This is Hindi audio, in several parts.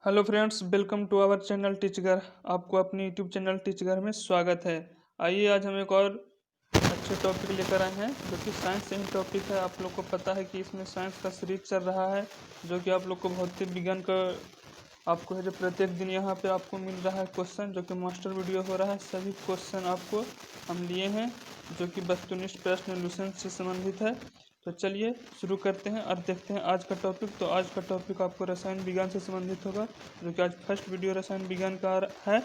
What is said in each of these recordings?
Hello friends, welcome to our channel टीचगर। आपको अपने यूट्यूब चैनल टीचगर में स्वागत है। आइए आज हम एक और अच्छे टॉपिक लेकर आए हैं जो कि साइंस से ही टॉपिक है। आप लोग को पता है कि इसमें साइंस का सीरीज चल रहा है जो कि आप लोग को भौतिक विज्ञान का आपको है जो प्रत्येक दिन यहाँ पे आपको मिल रहा है क्वेश्चन जो कि मास्टर वीडियो हो रहा है। सभी क्वेश्चन आपको हम लिए हैं जो कि वस्तुनिष्ठ प्रश्न लूसेंट से संबंधित है। तो चलिए शुरू करते हैं और देखते हैं आज का टॉपिक। तो आज का टॉपिक आपको रसायन विज्ञान से संबंधित होगा जो कि आज फर्स्ट वीडियो रसायन विज्ञान का है।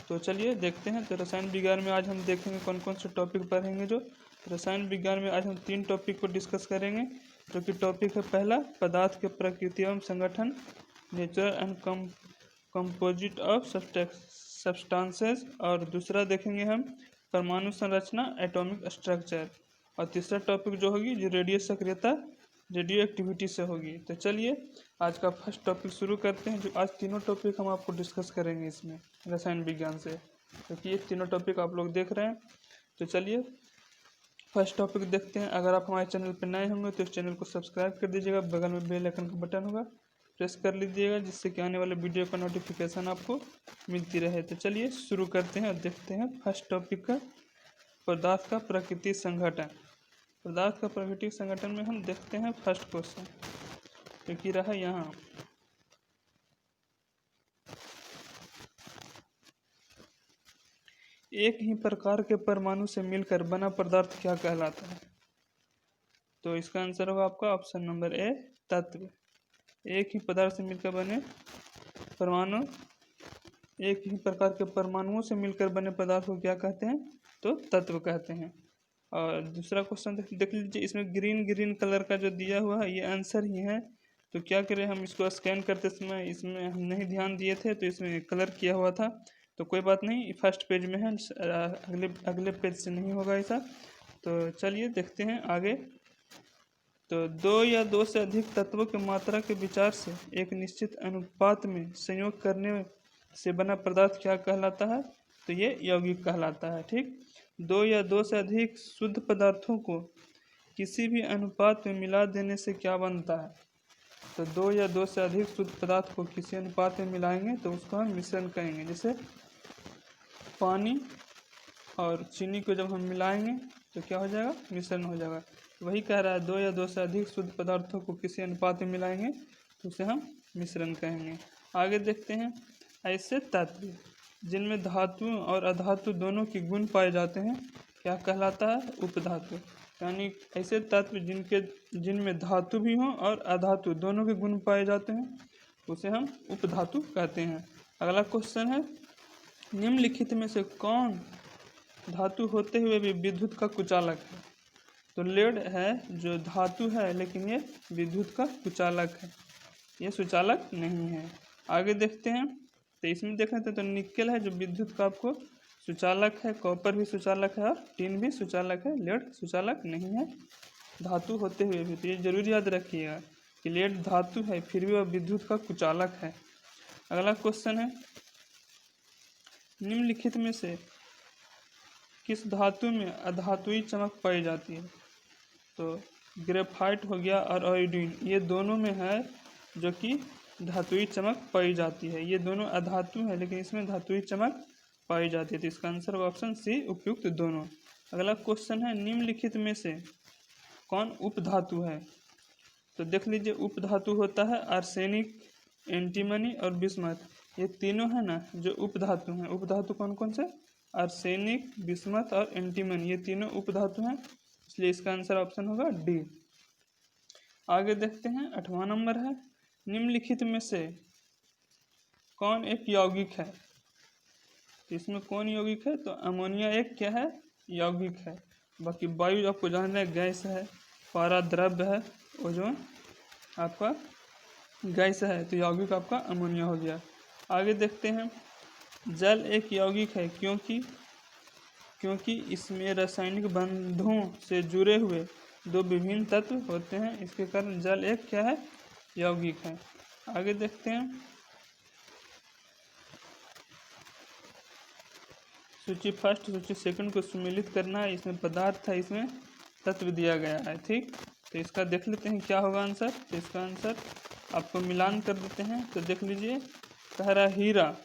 तो चलिए देखते हैं। तो रसायन विज्ञान में आज हम देखेंगे कौन कौन से टॉपिक पढ़ेंगे। जो रसायन विज्ञान में आज हम 3 टॉपिक को डिस्कस करेंगे जो कि टॉपिक है पहला पदार्थ के प्रकृति एवं संगठन, nature and composite of substances, और दूसरा देखेंगे हम परमाणु संरचना एटॉमिक स्ट्रक्चर, और तीसरा टॉपिक जो होगी जो रेडियो सक्रियता रेडियो एक्टिविटी से होगी। तो चलिए आज का फर्स्ट टॉपिक शुरू करते हैं। जो आज तीनों टॉपिक हम आपको डिस्कस करेंगे इसमें रसायन विज्ञान से, क्योंकि ये तीनों टॉपिक आप लोग देख रहे हैं। तो चलिए फर्स्ट टॉपिक देखते हैं। अगर आप हमारे चैनल पर नए होंगे तो इस चैनल को सब्सक्राइब कर दीजिएगा, बगल में बेल आइकन का बटन होगा प्रेस कर लीजिएगा जिससे कि आने वाले वीडियो का नोटिफिकेशन आपको मिलती रहे। तो चलिए शुरू करते हैं और देखते हैं फर्स्ट टॉपिक का पदार्थ का प्राकृतिक संगठन। पदार्थ का प्राकृतिक संगठन में हम देखते हैं फर्स्ट क्वेश्चन जो कि रहा यहाँ। एक ही प्रकार के परमाणु से मिलकर बना पदार्थ क्या कहलाता है? तो इसका आंसर होगा आपका ऑप्शन नंबर ए, तत्व। एक ही पदार्थ से मिलकर बने परमाणु, एक ही प्रकार के परमाणुओं से मिलकर बने पदार्थ को क्या कहते हैं? तो तत्व कहते हैं। और दूसरा क्वेश्चन देख लीजिए। इसमें ग्रीन ग्रीन कलर का जो दिया हुआ है ये आंसर ही है। तो क्या करें, हम इसको स्कैन करते समय इसमें हम नहीं ध्यान दिए थे तो इसमें कलर किया हुआ था। तो कोई बात नहीं, फर्स्ट पेज में है, अगले अगले पेज से नहीं होगा ऐसा। तो चलिए देखते हैं आगे। तो दो या दो से अधिक तत्वों की मात्रा के विचार से एक निश्चित अनुपात में संयोग करने से बना पदार्थ क्या कहलाता है? तो ये यौगिक कहलाता है। ठीक, दो या दो से अधिक शुद्ध पदार्थों को किसी भी अनुपात में मिला देने से क्या बनता है? तो दो या दो से अधिक शुद्ध पदार्थ को किसी अनुपात में मिलाएंगे तो उसको हम मिश्रण कहेंगे। जैसे पानी और चीनी को जब हम मिलाएंगे तो क्या हो जाएगा? मिश्रण हो जाएगा। वही कह रहा है, दो या दो से अधिक शुद्ध पदार्थों को किसी अनुपात में मिलाएंगे तो उसे हम मिश्रण कहेंगे। आगे देखते हैं। ऐसे तत्व जिनमें धातु और अधातु दोनों के गुण पाए जाते हैं क्या कहलाता है? उपधातु। यानी ऐसे तत्व जिनमें धातु भी हों और अधातु दोनों के गुण पाए जाते हैं उसे हम उपधातु कहते हैं। अगला क्वेश्चन है, निम्नलिखित में से कौन धातु होते हुए भी विद्युत का कुचालक है? तो लेड है जो धातु है लेकिन ये विद्युत का कुचालक है, ये सुचालक नहीं है। आगे देखते हैं। तो इसमें देख रहे थे तो निकेल है जो विद्युत का आपको सुचालक है, कॉपर भी सुचालक है और टिन भी सुचालक है, लेड सुचालक नहीं है धातु होते हुए भी। तो ये जरूर याद रखिएगा कि लेड धातु है फिर भी वह विद्युत का कुचालक है। अगला क्वेश्चन है, निम्नलिखित में से किस धातु में अधातुई चमक पाई जाती है? तो ग्रेफाइट हो गया और आयोडीन, ये दोनों में है जो कि धातुई चमक पाई जाती है। ये दोनों अधातु है लेकिन इसमें धातुई चमक पाई जाती है। तो इसका आंसर होगा ऑप्शन सी, उपयुक्त दोनों। अगला क्वेश्चन है, निम्नलिखित में से कौन उपधातु है? तो देख लीजिए, उपधातु होता है आर्सेनिक, एंटीमनी और बिस्मथ। ये तीनों है ना जो उपधातु हैं। उपधातु कौन कौन से? आर्सेनिक, बिस्मथ और एंटीमनी, ये तीनों उपधातु हैं, इसलिए इसका आंसर ऑप्शन होगा डी। आगे देखते हैं। 8वां नंबर है, निम्नलिखित में से कौन एक यौगिक है? तो इसमें कौन यौगिक है? तो अमोनिया एक क्या है? यौगिक है। बाकी वायु आपको जानना है गैस है, पारा द्रव्य है, ओजोन आपका गैस है, तो यौगिक आपका अमोनिया हो गया। आगे देखते हैं। जल एक यौगिक है क्योंकि इसमें रासायनिक बंधों से जुड़े हुए दो विभिन्न तत्व होते हैं, इसके कारण जल एक क्या है? यौगिक है। आगे देखते हैं। सूची फर्स्ट सूची सेकंड को सम्मिलित करना है। इसमें पदार्थ है, इसमें तत्व दिया गया है। ठीक, तो इसका देख लेते हैं क्या होगा आंसर। तो इसका आंसर आपको मिलान कर देते हैं। तो देख लीजिए, कह रहा हीरा,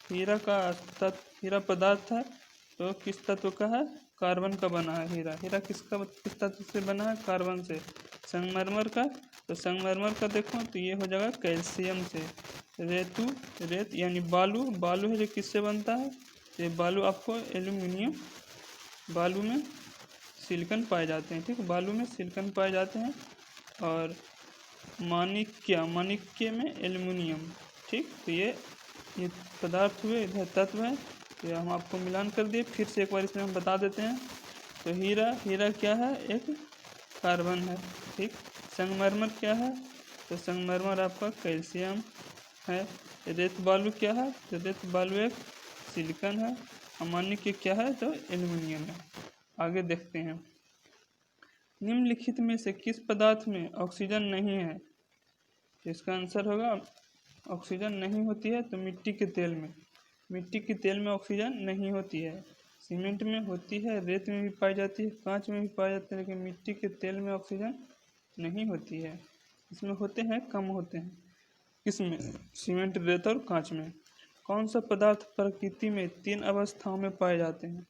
हीरा का हीरा पदार्थ है तो किस तत्व का है? कार्बन का बना है हीरा। हीरा किस तत्व से बना है? कार्बन से। संगमरमर का, तो संगमरमर का देखो तो ये हो जाएगा कैल्शियम से। रेत यानी बालू, बालू है जो किससे बनता है? ये बालू आपको एल्यूमिनियम, बालू में सिलिकॉन पाए जाते हैं, ठीक, बालू में सिलिकॉन पाए जाते हैं। और माणिक्य में एल्यूमिनियम, ठीक। तो ये पदार्थ हुए, इधर तत्व है, तो हम आपको मिलान कर दिए। फिर से एक बार इसमें हम बता देते हैं। तो हीरा क्या है? एक कार्बन है, ठीक। संगमरमर क्या है? तो संगमरमर आपका कैल्शियम है। रेत बालू क्या है? तो रेत बालू एक सिलिकॉन है। माणिक्य क्या है? तो एल्यूमिनियम है। आगे देखते हैं। निम्नलिखित में से किस पदार्थ में ऑक्सीजन नहीं है? तो इसका आंसर होगा ऑक्सीजन नहीं होती है तो मिट्टी के तेल में। मिट्टी के तेल में ऑक्सीजन नहीं होती है। सीमेंट में होती है, रेत में भी पाई जाती है, कांच में भी पाई जाती है, लेकिन मिट्टी के तेल में ऑक्सीजन नहीं होती है। इसमें होते हैं, कम होते हैं। किसमें? सीमेंट, रेत और कांच में। कौन सा पदार्थ प्रकृति में 3 अवस्थाओं में पाए जाते हैं?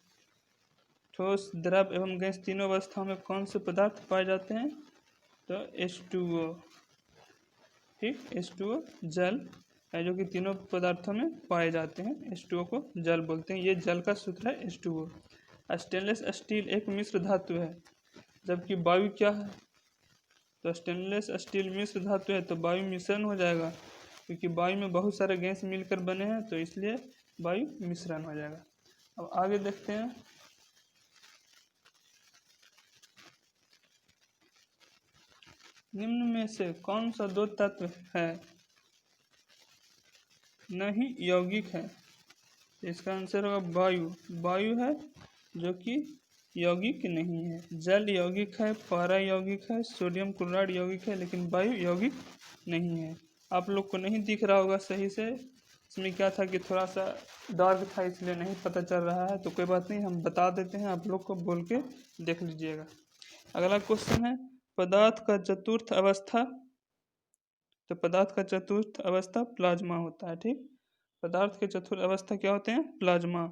ठोस, द्रव एवं गैस तीनों अवस्थाओं में कौन से पदार्थ पाए जाते हैं? तो H2O, ठीक। H2O जल है जो कि तीनों पदार्थों में पाए जाते हैं। H2O को जल बोलते हैं। ये जल का सूत्र है H2O। स्टेनलेस स्टील एक मिश्र धातु है, जबकि वायु क्या है? तो स्टेनलेस स्टील मिश्र धातु है तो वायु मिश्रण हो जाएगा, क्योंकि वायु में बहुत सारे गैस मिलकर बने हैं, तो इसलिए वायु मिश्रण हो जाएगा। अब आगे देखते हैं। निम्न में से कौन सा 2 तत्व है नहीं यौगिक है? इसका आंसर होगा वायु। वायु है जो कि यौगिक नहीं है। जल यौगिक है, पारा यौगिक है, सोडियम क्लोराइड यौगिक है, लेकिन वायु यौगिक नहीं है। आप लोग को नहीं दिख रहा होगा सही से, इसमें क्या था कि थोड़ा सा डार्क था इसलिए नहीं पता चल रहा है, तो कोई बात नहीं, हम बता देते हैं, आप लोग को बोल के देख लीजिएगा। अगला क्वेश्चन है, पदार्थ का चतुर्थ अवस्था। तो पदार्थ का चतुर्थ अवस्था प्लाज्मा होता है, ठीक। पदार्थ के चतुर्थ अवस्था क्या होते हैं? प्लाज्मा।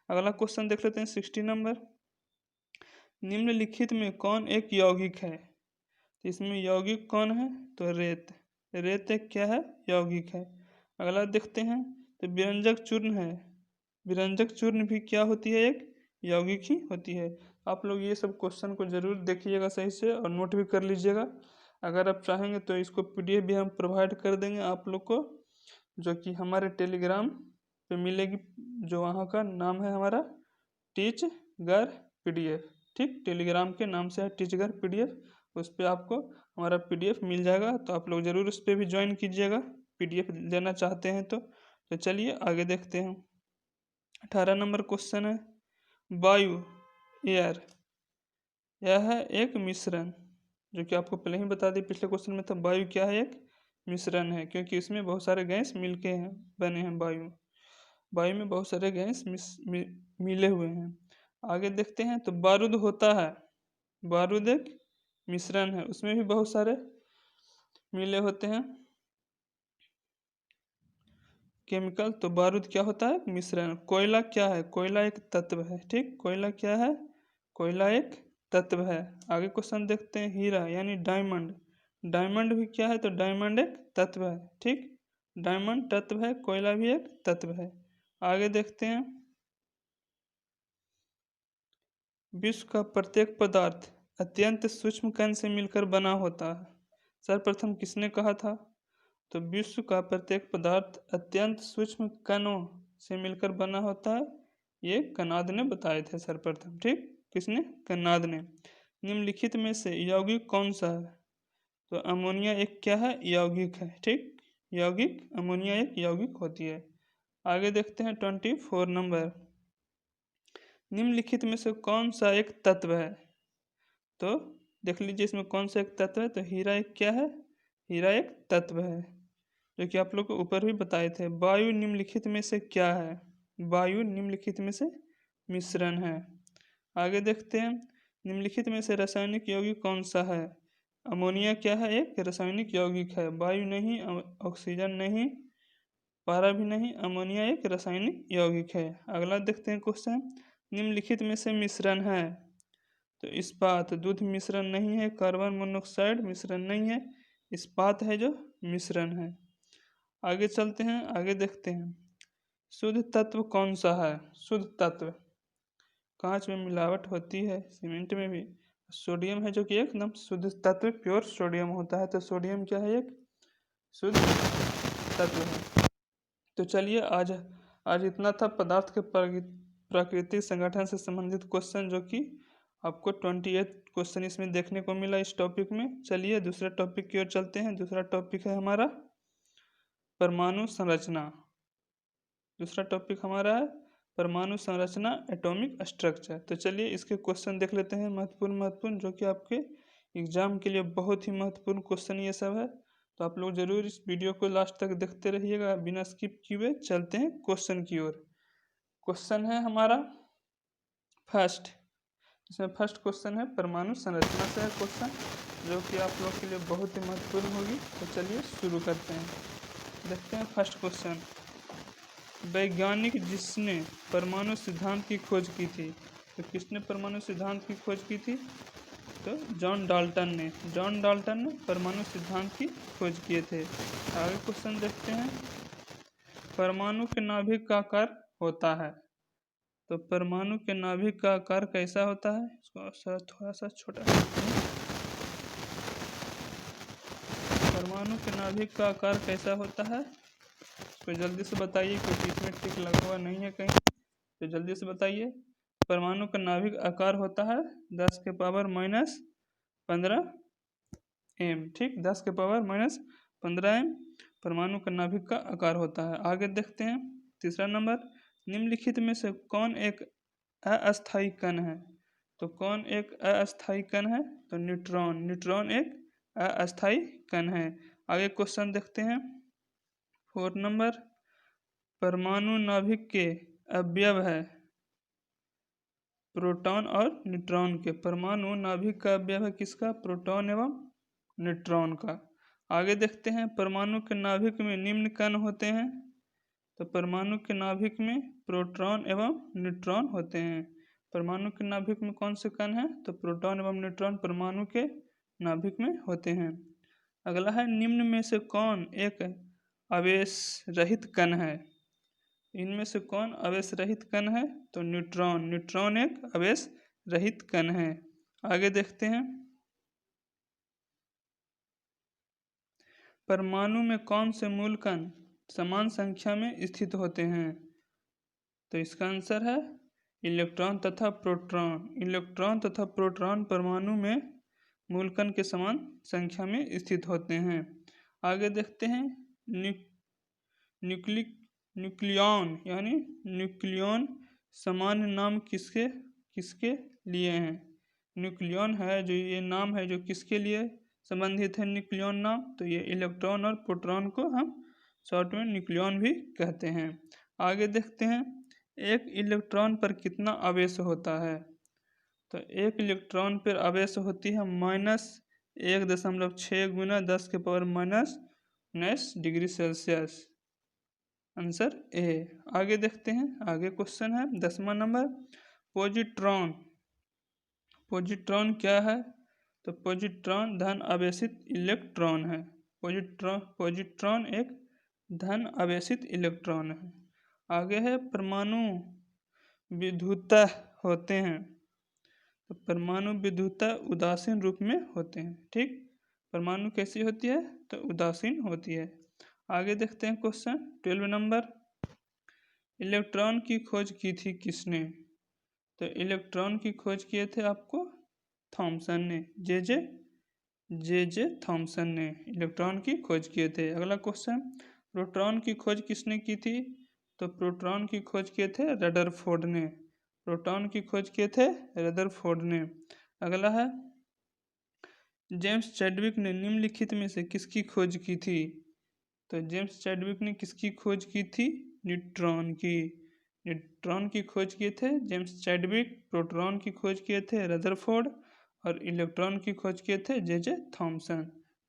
अगला क्वेश्चन देख लेते हैं 60 नंबर। निम्नलिखित में कौन एक यौगिक है? तो इसमें यौगिक कौन है? तो रेत। रेत एक क्या है? यौगिक है। अगला देखते हैं, तो विरंजक चूर्ण है। विरंजक चूर्ण भी क्या होती है? एक यौगिक ही होती है। आप लोग ये सब क्वेश्चन को जरूर देखिएगा सही से और नोट भी कर लीजिएगा। अगर आप चाहेंगे तो इसको PDF भी हम प्रोवाइड कर देंगे आप लोग को, जो कि हमारे टेलीग्राम पे मिलेगी, जो वहाँ का नाम है हमारा टीचगर PDF, ठीक। टेलीग्राम के नाम से है टीचगर PDF। उस पर आपको हमारा PDF मिल जाएगा, तो आप लोग ज़रूर उस पर भी ज्वाइन कीजिएगा, PDF लेना चाहते हैं तो चलिए आगे देखते हैं। 18 नंबर क्वेश्चन है, वायु, एयर, यह है एक मिश्रण, जो कि आपको पहले ही बता दी पिछले क्वेश्चन में था। वायु क्या है? एक मिश्रण है, क्योंकि इसमें बहुत सारे गैस मिलके हैं, बने हैं। वायु में बहुत सारे गैस मिले हुए हैं। आगे देखते हैं, तो बारूद होता है। बारूद एक मिश्रण है, उसमें भी बहुत सारे मिले होते हैं केमिकल। तो बारूद क्या होता है? मिश्रण। कोयला क्या है? कोयला एक तत्व है, ठीक। कोयला क्या है? कोयला एक तत्व है। आगे क्वेश्चन देखते हैं, हीरा यानी डायमंड। डायमंड भी क्या है? तो डायमंड एक तत्व है, ठीक। डायमंड तत्व है, कोयला भी एक तत्व है। आगे देखते हैं, विश्व का प्रत्येक पदार्थ अत्यंत सूक्ष्म कण से मिलकर बना होता है। सर्वप्रथम किसने कहा था? तो विश्व का प्रत्येक पदार्थ अत्यंत सूक्ष्म कणों से मिलकर बना होता है, ये कनाद ने बताए थे सर्वप्रथम, ठीक। किसने? कनाद ने। निम्नलिखित में से यौगिक कौन सा है? तो अमोनिया एक क्या है? यौगिक है, ठीक। यौगिक, अमोनिया एक यौगिक होती है। आगे देखते हैं 24 नंबर। निम्नलिखित में से कौन सा एक तत्व है? तो देख लीजिए इसमें कौन सा एक तत्व है। तो हीरा एक क्या है? हीरा एक तत्व है, जो कि आप लोग को ऊपर भी बताए थे। वायु निम्नलिखित में से क्या है? वायु निम्नलिखित में से मिश्रण है। आगे देखते हैं, निम्नलिखित में से रासायनिक यौगिक कौन सा है? अमोनिया क्या है? एक रासायनिक यौगिक है। वायु नहीं, ऑक्सीजन नहीं, पारा भी नहीं, अमोनिया एक रासायनिक यौगिक है। अगला देखते हैं क्वेश्चन, निम्नलिखित में से मिश्रण है। तो इस्पात दूध मिश्रण नहीं है, कार्बन मोनोऑक्साइड मिश्रण नहीं है, इस्पात है जो मिश्रण है। आगे चलते हैं, आगे देखते हैं, शुद्ध तत्व कौन सा है। शुद्ध तत्व, कांच में मिलावट होती है, सीमेंट में भी। सोडियम है जो कि एकदम शुद्ध तत्व प्योर सोडियम होता है। तो सोडियम क्या है, एक शुद्ध तत्व है। तो चलिए आज आज इतना था पदार्थ के प्राकृतिक संगठन से संबंधित क्वेश्चन, जो कि आपको 28 क्वेश्चन इसमें देखने को मिला इस टॉपिक में। चलिए दूसरे टॉपिक की ओर चलते हैं। दूसरा टॉपिक है हमारा परमाणु संरचना। दूसरा टॉपिक हमारा है परमाणु संरचना, एटॉमिक स्ट्रक्चर। तो चलिए इसके क्वेश्चन देख लेते हैं, महत्वपूर्ण जो कि आपके एग्जाम के लिए बहुत ही महत्वपूर्ण क्वेश्चन ये सब है। तो आप लोग जरूर इस वीडियो को लास्ट तक देखते रहिएगा बिना स्किप किए। चलते हैं क्वेश्चन की ओर। क्वेश्चन है हमारा फर्स्ट, इसमें फर्स्ट क्वेश्चन है परमाणु संरचना से है क्वेश्चन, जो कि आप लोग के लिए बहुत ही महत्वपूर्ण होगी। तो चलिए शुरू करते हैं, देखते हैं फर्स्ट क्वेश्चन। वैज्ञानिक जिसने परमाणु सिद्धांत की खोज की थी। तो किसने परमाणु सिद्धांत की खोज की थी, तो जॉन डाल्टन ने परमाणु सिद्धांत की खोज किए थे। आगे क्वेश्चन देखते हैं, परमाणु के नाभिक का आकार होता है। तो परमाणु के नाभिक का आकार कैसा होता है, इसको थोड़ा सा छोटा करते हैं। परमाणु के नाभिक का आकार कैसा होता है, इसको जल्दी से बताइए, क्योंकि इसमें टिक लगा हुआ नहीं है कहीं, तो जल्दी से बताइए। परमाणु का नाभिक आकार होता है 10⁻⁻15 m, ठीक, 10⁻⁻15 m परमाणु का नाभिक का आकार होता है। आगे देखते हैं तीसरा नंबर, निम्नलिखित में से कौन एक अस्थायी कण है। तो कौन एक अस्थायी कण है, तो न्यूट्रॉन एक अस्थायी कण है। आगे क्वेश्चन देखते हैं 4 नंबर, परमाणु नाभिक के अवयव है प्रोटॉन और न्यूट्रॉन के। परमाणु नाभिक का अवयव है किसका, प्रोटॉन एवं न्यूट्रॉन का। आगे देखते हैं, परमाणु के नाभिक में निम्न कण होते हैं। तो परमाणु के नाभिक में प्रोटॉन एवं न्यूट्रॉन होते हैं। परमाणु के नाभिक में कौन से कण हैं, तो प्रोटॉन एवं न्यूट्रॉन परमाणु के नाभिक में होते हैं। अगला है, निम्न में से कौन एक आवेश रहित कण है। इनमें से कौन आवेश रहित कण है, तो न्यूट्रॉन एक आवेश रहित कण है। आगे देखते हैं, परमाणु में कौन से मूल कण समान संख्या में स्थित होते हैं। तो इसका आंसर है इलेक्ट्रॉन तथा प्रोटॉन परमाणु में मूल कण के समान संख्या में स्थित होते हैं। आगे देखते हैं, न्यूक्लियॉन सामान्य नाम किसके लिए हैं। न्यूक्लियॉन है जो ये नाम है, जो किसके लिए संबंधित है न्यूक्लियॉन नाम, तो ये इलेक्ट्रॉन और प्रोटॉन को हम शॉर्ट में न्यूक्लियॉन भी कहते हैं। आगे देखते हैं, एक इलेक्ट्रॉन पर कितना आवेश होता है। तो एक इलेक्ट्रॉन पर आवेश होती है -1.6 गुना 10⁻⁻⁹ डिग्री सेल्सियस। Answer A. आगे देखते हैं, आगे क्वेश्चन है 10वां नंबर, पॉजिट्रॉन क्या है। तो पॉजिट्रॉन धन आवेशित इलेक्ट्रॉन है। पॉजिट्रॉन एक धन आवेशित इलेक्ट्रॉन है। आगे है, परमाणु विद्युतः होते हैं। तो परमाणु विद्युतः उदासीन रूप में होते हैं, ठीक। परमाणु कैसी होती है, तो उदासीन होती है। आगे देखते हैं क्वेश्चन 12 नंबर, इलेक्ट्रॉन की खोज की थी किसने। तो इलेक्ट्रॉन की खोज किए थे आपको थॉमसन ने, जे थॉमसन ने इलेक्ट्रॉन की खोज किए थे। अगला क्वेश्चन, प्रोटॉन की खोज किसने की थी। तो प्रोटॉन की खोज किए थे रदरफोर्ड ने। प्रोटॉन की खोज किए थे रदरफोर्ड ने। अगला है, जेम्स चैडविक ने निम्नलिखित में से किसकी खोज की थी। तो जेम्स चैडविक ने किसकी खोज की थी, न्यूट्रॉन की खोज किए थे जेम्स चैडविक। प्रोटॉन की खोज किए थे रदरफोर्ड और इलेक्ट्रॉन की खोज किए थे जे थॉमसन।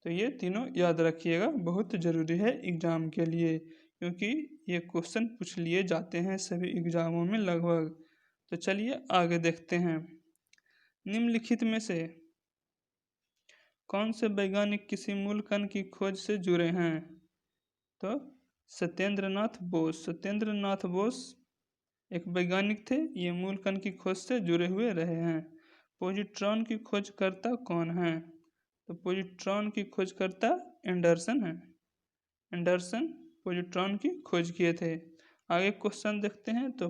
तो ये तीनों याद रखिएगा, बहुत ज़रूरी है एग्जाम के लिए, क्योंकि ये क्वेश्चन पूछ लिए जाते हैं सभी एग्जामों में लगभग। तो चलिए आगे देखते हैं। निम्नलिखित में से कौन से वैज्ञानिक किसी मूल कण की खोज से जुड़े हैं? तो सत्येंद्रनाथ बोस। सत्येंद्रनाथ बोस एक वैज्ञानिक थे, ये मूल कण की खोज से जुड़े हुए रहे हैं। पॉजिट्रॉन की खोजकर्ता कौन है? तो पॉजिट्रॉन की खोजकर्ता एंडरसन है। एंडरसन पॉजिट्रॉन की खोज किए थे। आगे क्वेश्चन देखते हैं। तो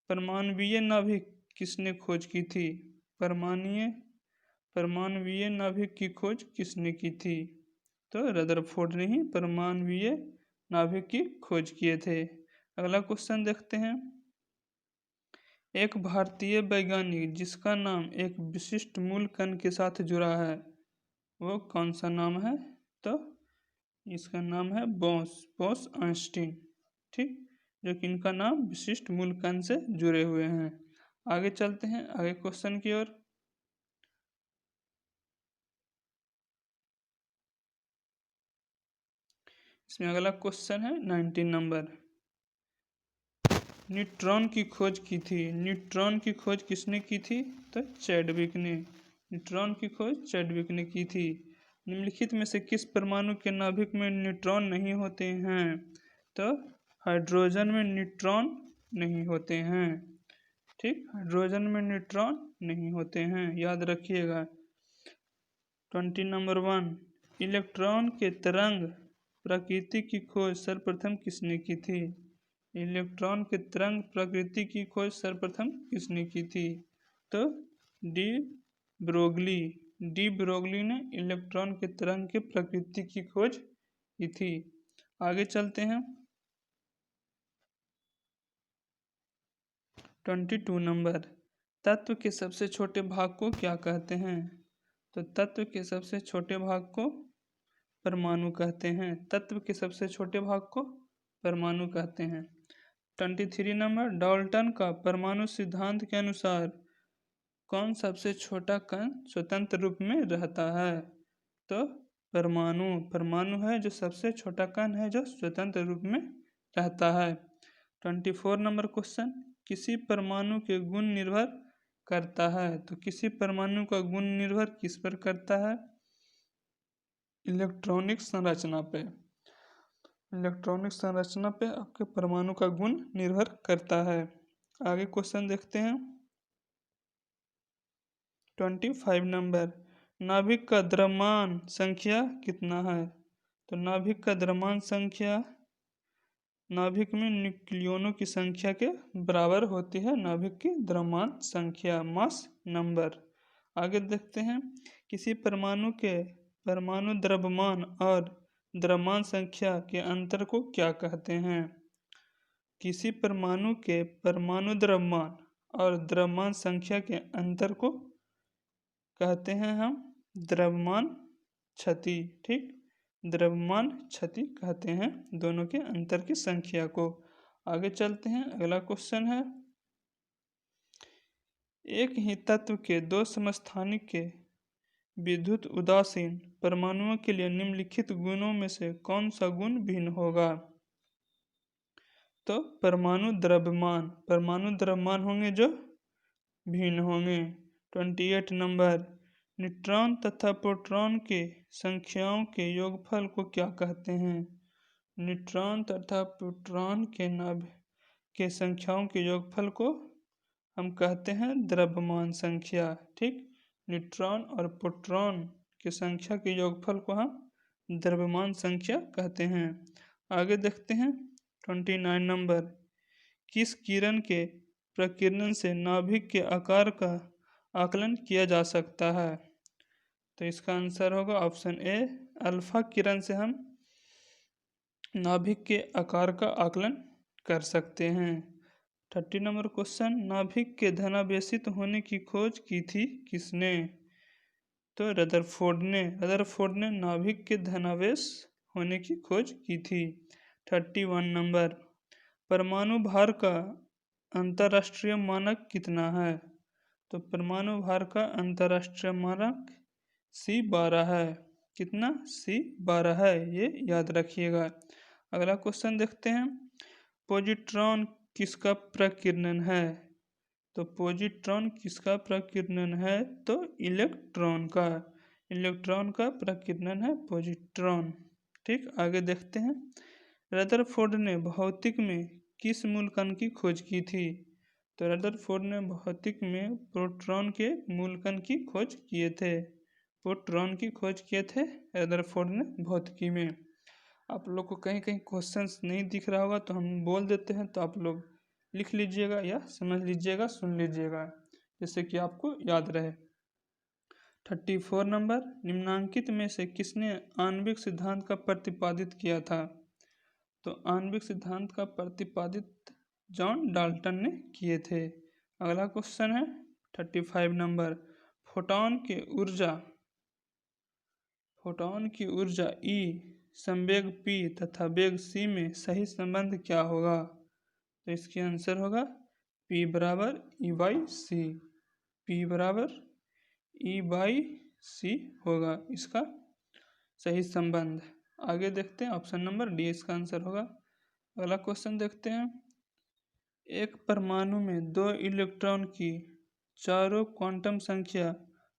परमाणवीय नाभिक किसने खोज की थी? परमाणवीय नाभिक की खोज किसने की थी? तो रदरफोर्ड ने ही परमाणवीय नाभिक की खोज किए थे। अगला क्वेश्चन देखते हैं। एक भारतीय वैज्ञानिक जिसका नाम एक विशिष्ट मूल कण के साथ जुड़ा है, वो कौन सा नाम है? तो इसका नाम है बोस आइंस्टीन। ठीक, जो कि इनका नाम विशिष्ट मूल कण से जुड़े हुए हैं। आगे चलते हैं आगे क्वेश्चन की ओर। इसमें अगला क्वेश्चन है 19 नंबर। न्यूट्रॉन की खोज की थी। न्यूट्रॉन की खोज किसने की थी? तो चैडविक ने। न्यूट्रॉन की खोज चैडविक ने की थी। निम्नलिखित में से किस परमाणु के नाभिक में न्यूट्रॉन नहीं होते हैं? तो हाइड्रोजन में न्यूट्रॉन नहीं होते हैं। ठीक, हाइड्रोजन में न्यूट्रॉन नहीं होते हैं, याद रखिएगा। 20 नंबर 1। इलेक्ट्रॉन के तरंग प्रकृति की खोज सर्वप्रथम किसने की थी? इलेक्ट्रॉन के तरंग प्रकृति की खोज सर्वप्रथम किसने की थी? तो डी ब्रोगली ने इलेक्ट्रॉन के तरंग के प्रकृति की खोज की थी। आगे चलते हैं। 22 नंबर। तत्व के सबसे छोटे भाग को क्या कहते हैं? तो तत्व के सबसे छोटे भाग को परमाणु कहते हैं। तत्व के सबसे छोटे भाग को परमाणु कहते हैं। 23 नंबर। डाल्टन का परमाणु सिद्धांत के अनुसार कौन सबसे छोटा कण स्वतंत्र रूप में रहता है? तो परमाणु है जो सबसे छोटा कण है जो स्वतंत्र रूप में रहता है। 24 नंबर क्वेश्चन। किसी परमाणु के गुण निर्भर करता है। तो किसी परमाणु का गुण निर्भर किस पर करता है? इलेक्ट्रॉनिक संरचना पे। इलेक्ट्रॉनिक संरचना पे आपके परमाणु का गुण निर्भर करता है। आगे क्वेश्चन देखते हैं। 25 नंबर। नाभिक का द्रव्यमान संख्या कितना है? तो नाभिक का द्रव्यमान संख्या नाभिक में न्यूक्लियनों की संख्या के बराबर होती है। नाभिक की द्रव्यमान संख्या, मास नंबर। आगे देखते हैं। किसी परमाणु के परमाणु द्रव्यमान और द्रव्यमान संख्या के अंतर को क्या कहते हैं? किसी परमाणु के परमाणु द्रव्यमान और द्रव्यमान संख्या के अंतर को कहते हैं हम द्रव्यमान क्षति। ठीक, द्रव्यमान क्षति कहते हैं दोनों के अंतर की संख्या को। आगे चलते हैं। अगला क्वेश्चन है। एक ही तत्व के दो समस्थानिक के विद्युत उदासीन परमाणुओं के लिए निम्नलिखित गुणों में से कौन सा गुण भिन्न होगा? तो परमाणु द्रव्यमान होंगे जो भिन्न होंगे। 28 नंबर। न्यूट्रॉन तथा प्रोटॉन के संख्याओं के योगफल को क्या कहते हैं? न्यूट्रॉन तथा प्रोटॉन के नाभिक के संख्याओं के योगफल को हम कहते हैं द्रव्यमान संख्या। ठीक, न्यूट्रॉन और प्रोटॉन की संख्या के योगफल को हम द्रव्यमान संख्या कहते हैं। आगे देखते हैं। 29 नंबर। किस किरण के प्रकीर्णन से नाभिक के आकार का आकलन किया जा सकता है? तो इसका आंसर होगा ऑप्शन ए, अल्फा किरण से हम नाभिक के आकार का आकलन कर सकते हैं। 30 नंबर क्वेश्चन। नाभिक के धनावेशित होने की खोज की थी किसने? तो रदरफोर्ड ने नाभिक के धनावेश होने की खोज की थी। 31 नंबर। परमाणु भार का अंतर्राष्ट्रीय मानक कितना है? तो परमाणु भार का अंतर्राष्ट्रीय मानक C12 है। कितना C12 है, ये याद रखिएगा। अगला क्वेश्चन देखते हैं, पॉजिट्रॉन किसका प्रकीर्णन है? तो पॉजिट्रॉन किसका प्रकीर्णन है? तो इलेक्ट्रॉन का। इलेक्ट्रॉन का प्रकीर्णन है पॉजिट्रॉन। ठीक, आगे देखते हैं, रदरफोर्ड ने भौतिक में किस मूलकण की खोज की थी? तो रदरफोर्ड ने भौतिक में प्रोटॉन के मूलकण की खोज किए थे। प्रोटॉन की खोज किए थे रदरफोर्ड ने भौतिकी में। आप लोग को कहीं कहीं क्वेश्चंस नहीं दिख रहा होगा तो हम बोल देते हैं, तो आप लोग लिख लीजिएगा या समझ लीजिएगा, सुन लीजिएगा, जिससे कि आपको याद रहे। 34 नंबर, निम्नांकित में से किसने आणविक सिद्धांत का प्रतिपादित किया था? तो आणविक सिद्धांत का प्रतिपादित जॉन डाल्टन ने किए थे। अगला क्वेश्चन है 35 नंबर, फोटॉन की ऊर्जा E, संवेग P तथा वेग C में सही संबंध क्या होगा? तो इसकी आंसर होगा P बराबर E बाई C। P बराबर E बाई C होगा इसका सही संबंध। आगे देखते हैं, ऑप्शन नंबर डी इसका आंसर होगा। अगला क्वेश्चन देखते हैं, एक परमाणु में 2 इलेक्ट्रॉन की चारों क्वांटम संख्या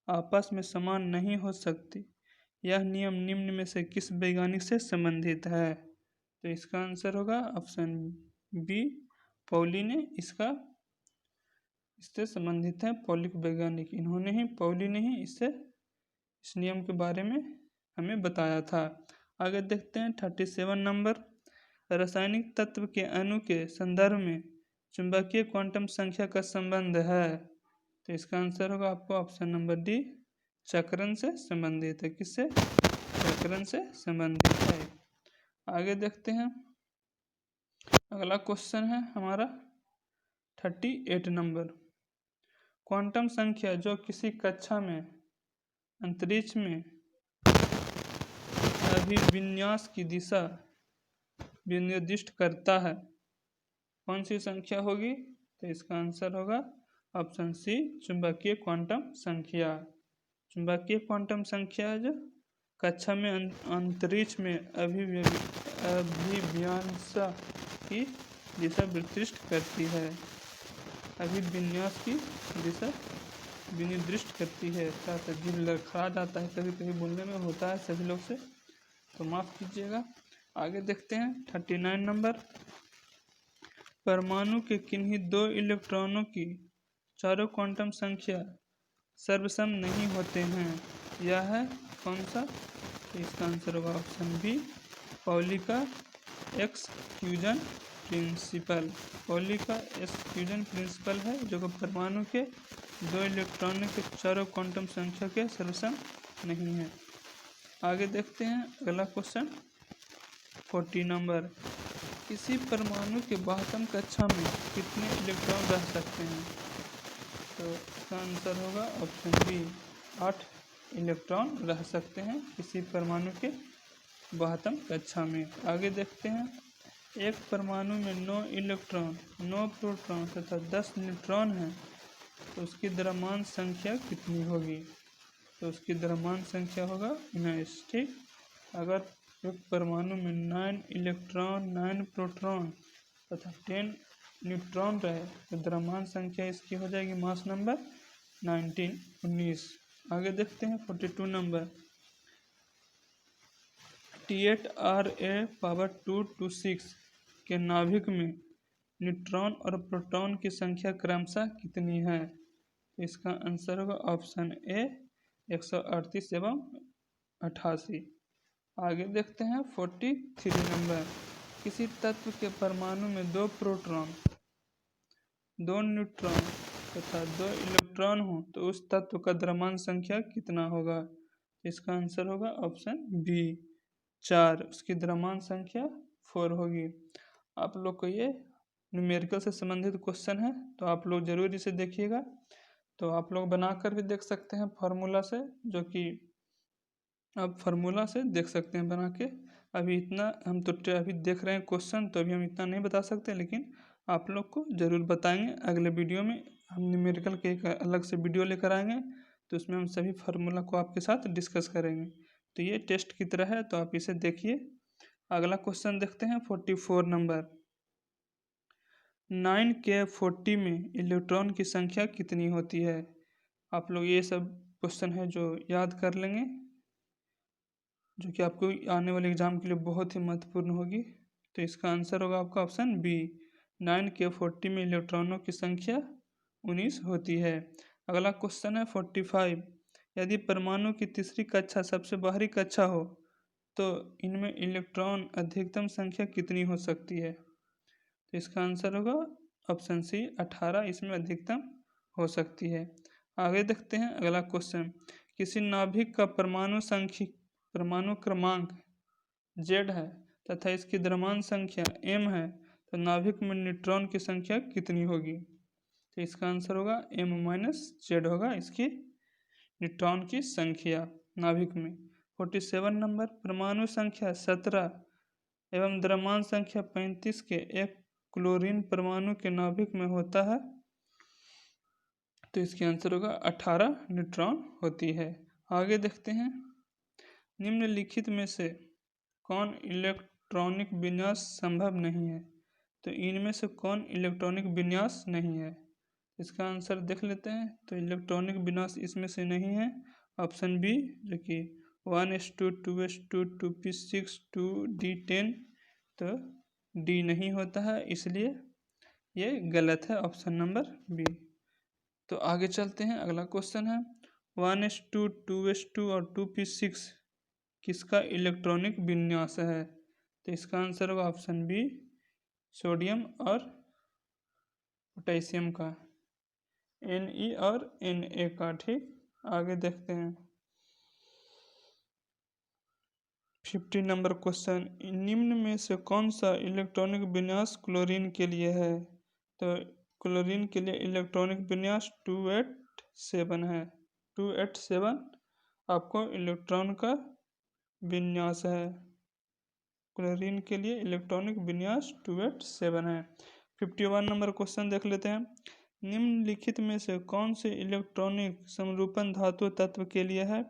आपस में समान नहीं हो सकती, यह नियम निम्न में से किस वैज्ञानिक से संबंधित है? तो इसका आंसर होगा ऑप्शन बी, पॉली ने इससे संबंधित है। पॉलिक वैज्ञानिक, पॉली ने ही इस नियम के बारे में हमें बताया था। आगे देखते हैं 37 नंबर, रासायनिक तत्व के अणु के संदर्भ में चुंबकीय क्वांटम संख्या का संबंध है? तो इसका आंसर होगा आपको ऑप्शन नंबर डी, चक्रण से संबंधित है। किससे? चक्रण से संबंधित है। आगे देखते हैं, अगला क्वेश्चन है हमारा 38 नंबर, क्वांटम संख्या जो किसी कक्षा में अंतरिक्ष में अभिविन्यास की दिशा निर्दिष्ट करता है, कौन सी संख्या होगी? तो इसका आंसर होगा ऑप्शन सी, चुंबकीय क्वांटम संख्या। चुंबकीय क्वांटम संख्या है जो कक्षा में अंतरिक्ष में अभिविन्यास की दिशा निर्दिष्ट करती है। अभिविन्यास की दिशा विनिर्दिष्ट करती है। जीभ लड़खड़ा जाता है कभी कभी, बोलने में होता है सभी लोग से, तो माफ़ कीजिएगा। आगे देखते हैं 39 नंबर, परमाणु के किन्हीं 2 इलेक्ट्रॉनों की चारों क्वांटम संख्या सर्वसम नहीं होते हैं, यह है कौन सा? तो इसका आंसर होगा ऑप्शन बी, पॉली का एक्सक्लूजन प्रिंसिपल। पॉली का एक्सक्लूजन प्रिंसिपल है जो परमाणु के 2 इलेक्ट्रॉनों के चारों क्वांटम संख्या के सर्वसम नहीं है। आगे देखते हैं अगला क्वेश्चन 40 नंबर, किसी परमाणु के बाह्यतम कक्षा में कितने इलेक्ट्रॉन रह सकते हैं? तो इसका आंसर होगा ऑप्शन बी, 8 इलेक्ट्रॉन रह सकते हैं किसी परमाणु के बाह्यतम कक्षा में। आगे देखते हैं, एक परमाणु में 9 इलेक्ट्रॉन, 9 प्रोटॉन तथा 10 न्यूट्रॉन हैं, तो उसकी द्रव्यमान संख्या कितनी होगी? तो उसकी द्रव्यमान संख्या होगा 19। ठीक, अगर एक परमाणु में 9 इलेक्ट्रॉन, 9 प्रोटॉन तथा 10 न्यूट्रॉन रहे तो द्रव्यमान संख्या इसकी हो जाएगी मास नंबर 19। आगे देखते हैं 42 नंबर, T8Ra⁴226 के नाभिक में न्यूट्रॉन और प्रोटॉन की संख्या क्रमशः कितनी है? इसका आंसर होगा ऑप्शन ए, 138 एवं 88। आगे देखते हैं 43 नंबर, किसी तत्व के परमाणु में 2 प्रोटॉन, 2 न्यूट्रॉन तथा 2 इलेक्ट्रॉन हो तो उस तत्व का द्रव्यमान संख्या कितना होगा? इसका आंसर होगा ऑप्शन बी, 4। उसकी द्रव्यमान संख्या 4 होगी। आप लोग को ये न्यूमेरिकल से संबंधित क्वेश्चन है, तो आप लोग जरूर इसे देखिएगा। तो आप लोग बनाकर भी देख सकते हैं फार्मूला से, जो कि आप फार्मूला से देख सकते हैं बना के। अभी इतना हम तो अभी देख रहे हैं क्वेश्चन, तो अभी हम इतना नहीं बता सकते, लेकिन आप लोग को ज़रूर बताएंगे। अगले वीडियो में हम न्यूमेरिकल के एक अलग से वीडियो लेकर आएंगे, तो उसमें हम सभी फार्मूला को आपके साथ डिस्कस करेंगे। तो ये टेस्ट की तरह है, तो आप इसे देखिए। अगला क्वेश्चन देखते हैं 44 नंबर। 9K40 में इलेक्ट्रॉन की संख्या कितनी होती है? आप लोग ये सब क्वेश्चन है जो याद कर लेंगे, जो कि आपको आने वाले एग्जाम के लिए बहुत ही महत्वपूर्ण होगी। तो इसका आंसर होगा आपका ऑप्शन बी। 9K40 में इलेक्ट्रॉनों की संख्या 19 होती है। अगला क्वेश्चन है 45। यदि परमाणु की तीसरी कक्षा सबसे बाहरी कक्षा हो तो इनमें इलेक्ट्रॉन अधिकतम संख्या कितनी हो सकती है? तो इसका आंसर होगा ऑप्शन सी 18, इसमें अधिकतम हो सकती है। आगे देखते हैं अगला क्वेश्चन। किसी नाभिक का परमाणु क्रमांक Z है तथा इसकी द्रव्यमान संख्या m है, तो नाभिक में न्यूट्रॉन की संख्या कितनी होगी? तो इसका आंसर होगा m-z होगा इसकी न्यूट्रॉन की संख्या नाभिक में। 47 नंबर। परमाणु संख्या 17 एवं द्रव्यमान संख्या 35 के एक क्लोरीन परमाणु के नाभिक में होता है, तो इसके आंसर होगा 18 न्यूट्रॉन होती है। आगे देखते हैं। निम्नलिखित में से कौन इलेक्ट्रॉनिक विन्यास संभव नहीं है? तो इनमें से कौन इलेक्ट्रॉनिक विन्यास नहीं है? इसका आंसर देख लेते हैं। तो इलेक्ट्रॉनिक विन्यास इसमें से नहीं है, ऑप्शन बी, जो कि 1:2, 2:2, 2p6, 2d10, तो डी नहीं होता है, इसलिए ये गलत है, ऑप्शन नंबर बी। तो आगे चलते हैं। अगला क्वेश्चन है 1:2, 2:2 और 2p6 किसका इलेक्ट्रॉनिक विन्यास है? तो इसका आंसर होगा ऑप्शन बी, सोडियम और पोटेशियम का, Ne और Na का। ठीक, आगे देखते हैं 50 नंबर क्वेश्चन। निम्न में से कौन सा इलेक्ट्रॉनिक विन्यास क्लोरीन के लिए है? तो क्लोरीन के लिए इलेक्ट्रॉनिक विन्यास 287 है। 287 आपको इलेक्ट्रॉन का विन्यास है। क्लोरीन के लिए इलेक्ट्रॉनिक विन्यास 287 है। 51 नंबर क्वेश्चन देख लेते हैं। निम्नलिखित में से कौन से इलेक्ट्रॉनिक समरूपन धातु तत्व के लिए है?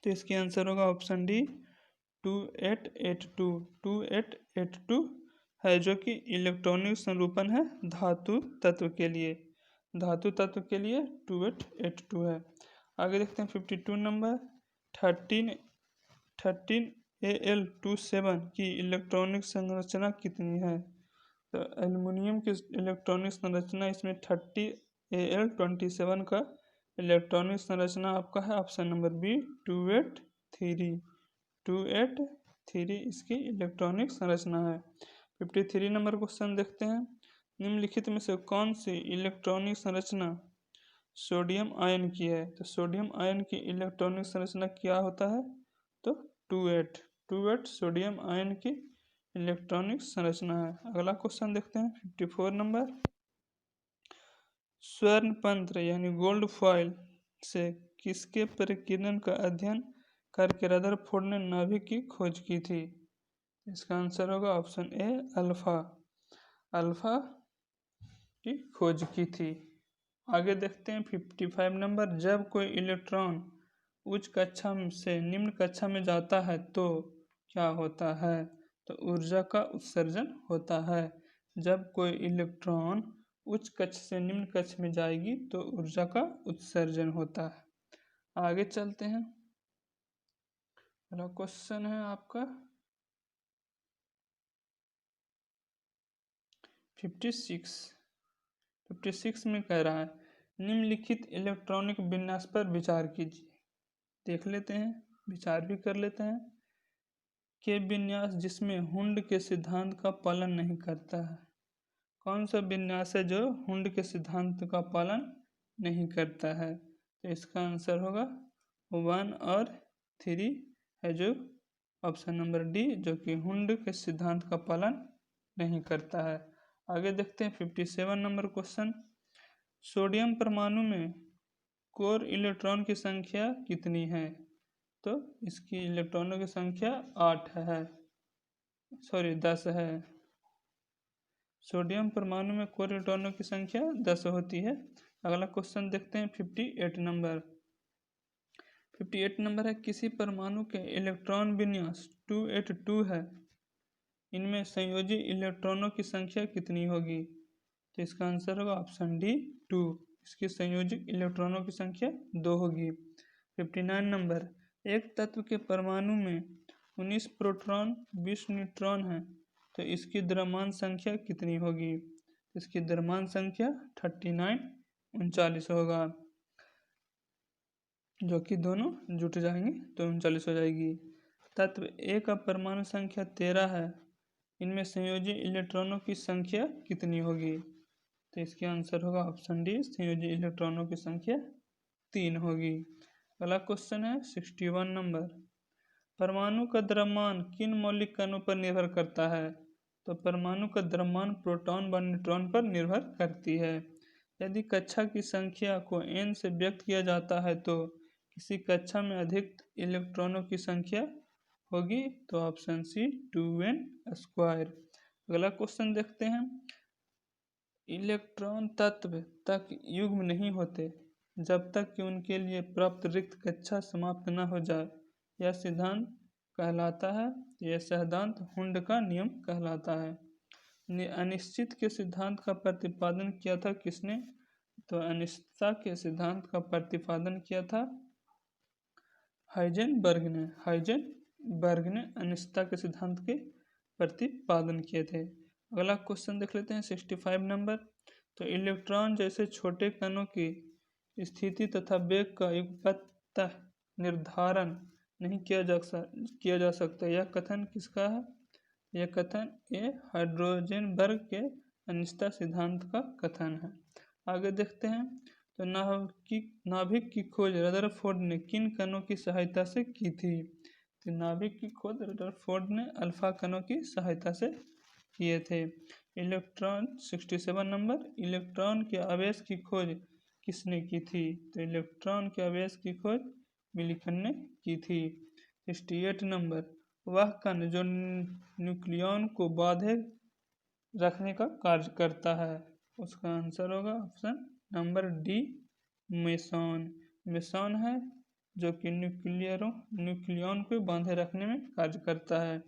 तो इसकी आंसर होगा ऑप्शन डी, 2882। 2882 है जो कि इलेक्ट्रॉनिक समरूपन है धातु तत्व के लिए। धातु तत्व के लिए 2882 है। आगे देखते हैं 52 नंबर। 13Al27 की इलेक्ट्रॉनिक संरचना कितनी है? तो एल्युमिनियम की इलेक्ट्रॉनिक संरचना इसमें 30Al27 का इलेक्ट्रॉनिक संरचना आपका है, ऑप्शन नंबर बी, 283। 283 इसकी इलेक्ट्रॉनिक संरचना है। 53 नंबर क्वेश्चन देखते हैं। निम्नलिखित में से कौन सी इलेक्ट्रॉनिक संरचना सोडियम आयन की है? तो सोडियम आयन की इलेक्ट्रॉनिक संरचना क्या होता है? तो 28 सोडियम आयन की इलेक्ट्रॉनिक संरचना है। अगला क्वेश्चन देखते हैं 54 नंबर। स्वर्ण पंत्र यानी गोल्ड फॉइल से किसके परिकिरण का अध्ययन करके रदरफोर्ड ने नाभिक की खोज की थी? इसका आंसर होगा ऑप्शन ए, अल्फा की खोज की थी। आगे देखते हैं 55 नंबर। जब कोई इलेक्ट्रॉन उच्च कक्षा से निम्न कक्षा में जाता है तो क्या होता है? तो ऊर्जा का उत्सर्जन होता है। जब कोई इलेक्ट्रॉन उच्च कक्ष से निम्न कक्ष में जाएगी तो ऊर्जा का उत्सर्जन होता है। आगे चलते हैं। अगला क्वेश्चन है आपका 56 में कह रहा है निम्नलिखित इलेक्ट्रॉनिक विन्यास पर विचार कीजिए। देख लेते हैं, विचार भी कर लेते हैं। के विन्यास जिसमें हुंड के सिद्धांत का पालन नहीं करता है। कौन सा विन्यास है जो हुंड के सिद्धांत का पालन नहीं करता है? तो इसका आंसर होगा 1 और 3 है, जो ऑप्शन नंबर डी, जो कि हुंड के सिद्धांत का पालन नहीं करता है। आगे देखते हैं 57 नंबर क्वेश्चन। सोडियम परमाणु में कोर इलेक्ट्रॉन की संख्या कितनी है? तो इसकी इलेक्ट्रॉनों की संख्या 10 है। सोडियम परमाणु में कोर इलेक्ट्रॉनों की संख्या 10 होती है। अगला क्वेश्चन देखते हैं 58 नंबर। 58 नंबर है, किसी परमाणु के इलेक्ट्रॉन विन्यास 282 है, इनमें संयोजी इलेक्ट्रॉनों की संख्या कितनी होगी? तो इसका आंसर होगा ऑप्शन डी 2। इसकी संयोजी इलेक्ट्रॉनों की संख्या 2 होगी। 59 नंबर, एक तत्व के परमाणु में 19 प्रोटॉन 20 न्यूट्रॉन है, तो इसकी द्रव्यमान संख्या कितनी होगी? इसकी द्रव्यमान संख्या 39 होगा, जो कि दोनों जुट जाएंगे तो 39 हो जाएगी। तत्व ए का परमाणु संख्या 13 है, इनमें संयोजी इलेक्ट्रॉनों की संख्या कितनी होगी? तो इसके आंसर होगा ऑप्शन डी, संयोजी इलेक्ट्रॉनों की संख्या 3 होगी। अगला क्वेश्चन है 61 नंबर, परमाणु का द्रव्यमान किन मौलिक कणों पर निर्भर करता है? तो परमाणु का द्रव्यमान प्रोटॉन व न्यूट्रॉन पर निर्भर करती है। यदि कक्षा की संख्या को n से व्यक्त किया जाता है तो किसी कक्षा में अधिक इलेक्ट्रॉनों की संख्या होगी? तो ऑप्शन सी 2n²। अगला क्वेश्चन देखते हैं, इलेक्ट्रॉन तत्व तक युग्म नहीं होते जब तक कि उनके लिए प्राप्त रिक्त कक्षा समाप्त न हो जाए, यह सिद्धांत कहलाता है, यह सिद्धांत हुंड का नियम कहलाता है। अनिश्चित के सिद्धांत का प्रतिपादन किया था किसने? तो अनिश्चितता के सिद्धांत का प्रतिपादन किया था हाइजेनबर्ग ने। हाइजेनबर्ग ने अनिश्चितता के सिद्धांत के प्रतिपादन किए थे। अगला क्वेश्चन देख लेते हैं 65 नंबर, तो इलेक्ट्रॉन जैसे छोटे कणों की स्थिति तथा वेग का युगपत निर्धारण नहीं किया जा सकता, यह कथन किसका है? यह कथन ये हाइड्रोजनबर्ग के अनिश्चितता सिद्धांत का कथन है। आगे देखते हैं, तो नाभिक की खोज रदरफोर्ड ने किन कणों की सहायता से की थी? तो नाभिक की खोज रदरफोर्ड ने अल्फा कणों की सहायता से किए थे। इलेक्ट्रॉन 67 नंबर, इलेक्ट्रॉन के आवेश की खोज किसने की थी? तो इलेक्ट्रॉन के आवेश की खोज मिलिकन ने की थी। 68 नंबर, वह कण जो न्यूक्लियॉन को बांधे रखने का कार्य करता है, उसका आंसर होगा option number D meson. Meson है जो कि न्यूक्लियॉन को बांधे रखने में कार्य करता है।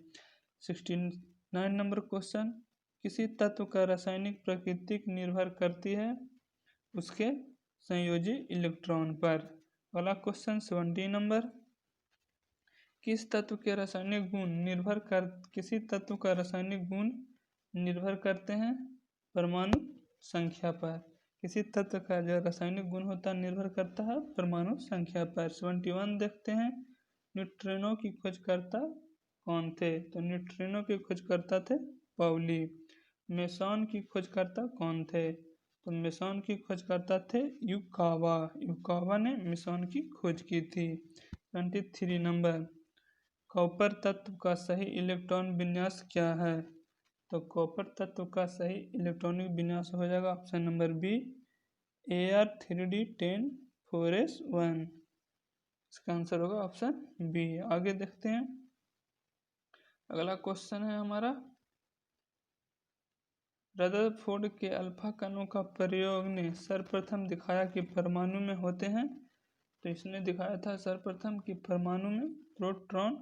69 नंबर क्वेश्चन, किसी तत्व का रासायनिक प्रकृति निर्भर करती है उसके संयोजी इलेक्ट्रॉन पर। अगला क्वेश्चन 70 नंबर, किसी तत्व का रासायनिक गुण निर्भर करते हैं परमाणु संख्या पर। किसी तत्व का जो रासायनिक गुण होता है निर्भर करता है परमाणु संख्या पर। 71 देखते हैं, न्यूट्रिनो की खोजकर्ता कौन थे? तो न्यूट्रिनो के खोजकर्ता थे पाउली। मेसॉन की खोजकर्ता कौन थे? तो मेसॉन की खोजकर्ता थे युकावा। युकावा ने मेसॉन की खोज की थी। 23 नंबर, कॉपर तत्व का सही इलेक्ट्रॉन विन्यास क्या है? तो कॉपर तत्व का सही इलेक्ट्रॉनिक विन्यास हो जाएगा option number B Ar3d10 4s1। इसका आंसर होगा ऑप्शन बी। आगे देखते हैं, अगला क्वेश्चन है हमारा, रदरफोर्ड के अल्फा कणों का प्रयोग ने सर्वप्रथम दिखाया कि परमाणु में होते हैं। तो इसने दिखाया था सर्वप्रथम कि परमाणु में प्रोटॉन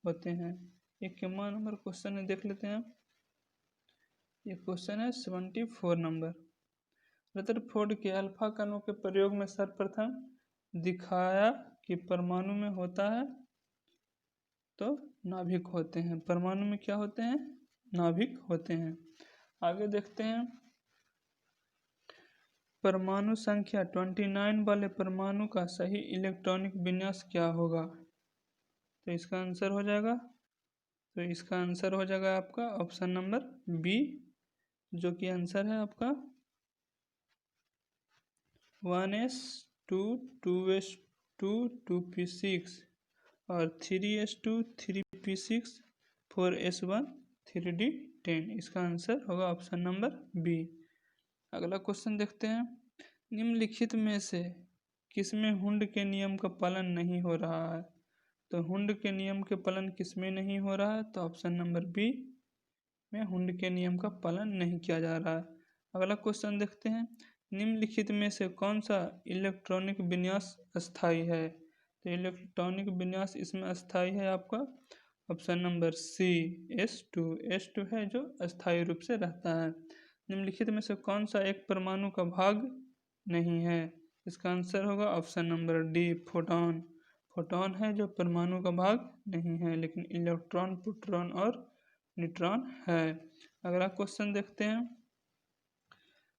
होते हैं। 51 नंबर क्वेश्चन है, देख लेते हैं। ये क्वेश्चन है 74 नंबर, रदरफोर्ड के अल्फा कणों के प्रयोग में सर्वप्रथम दिखाया कि परमाणु में होता है तो नाभिक होते हैं। परमाणु में क्या होते हैं? नाभिक होते हैं। आगे देखते हैं, परमाणु संख्या 29 वाले परमाणु का सही इलेक्ट्रॉनिक विन्यास क्या होगा? तो इसका आंसर हो जाएगा आपका ऑप्शन नंबर बी, जो कि आंसर है आपका 1s2 2s2 2p6 और 3s2 3p6 4s1 3d10। इसका आंसर होगा ऑप्शन नंबर बी। अगला क्वेश्चन देखते हैं, निम्नलिखित में से किसमें हुंड के नियम का पालन नहीं हो रहा है? तो हुंड के नियम के पालन किसमें नहीं हो रहा है? तो ऑप्शन नंबर बी में हुंड के नियम का पालन नहीं किया जा रहा है। अगला क्वेश्चन देखते हैं, निम्नलिखित में से कौन सा इलेक्ट्रॉनिक विन्यास अस्थायी है? तो इलेक्ट्रॉनिक विन्यास इसमें अस्थाई है आपका ऑप्शन नंबर सी S2। S2 है जो अस्थायी रूप से रहता है। निम्नलिखित में से कौन सा एक परमाणु का भाग नहीं है? इसका आंसर होगा option number D photon. Photon है जो परमाणु का भाग नहीं है, लेकिन इलेक्ट्रॉन, प्रोटॉन और न्यूट्रॉन है। अगला क्वेश्चन देखते हैं।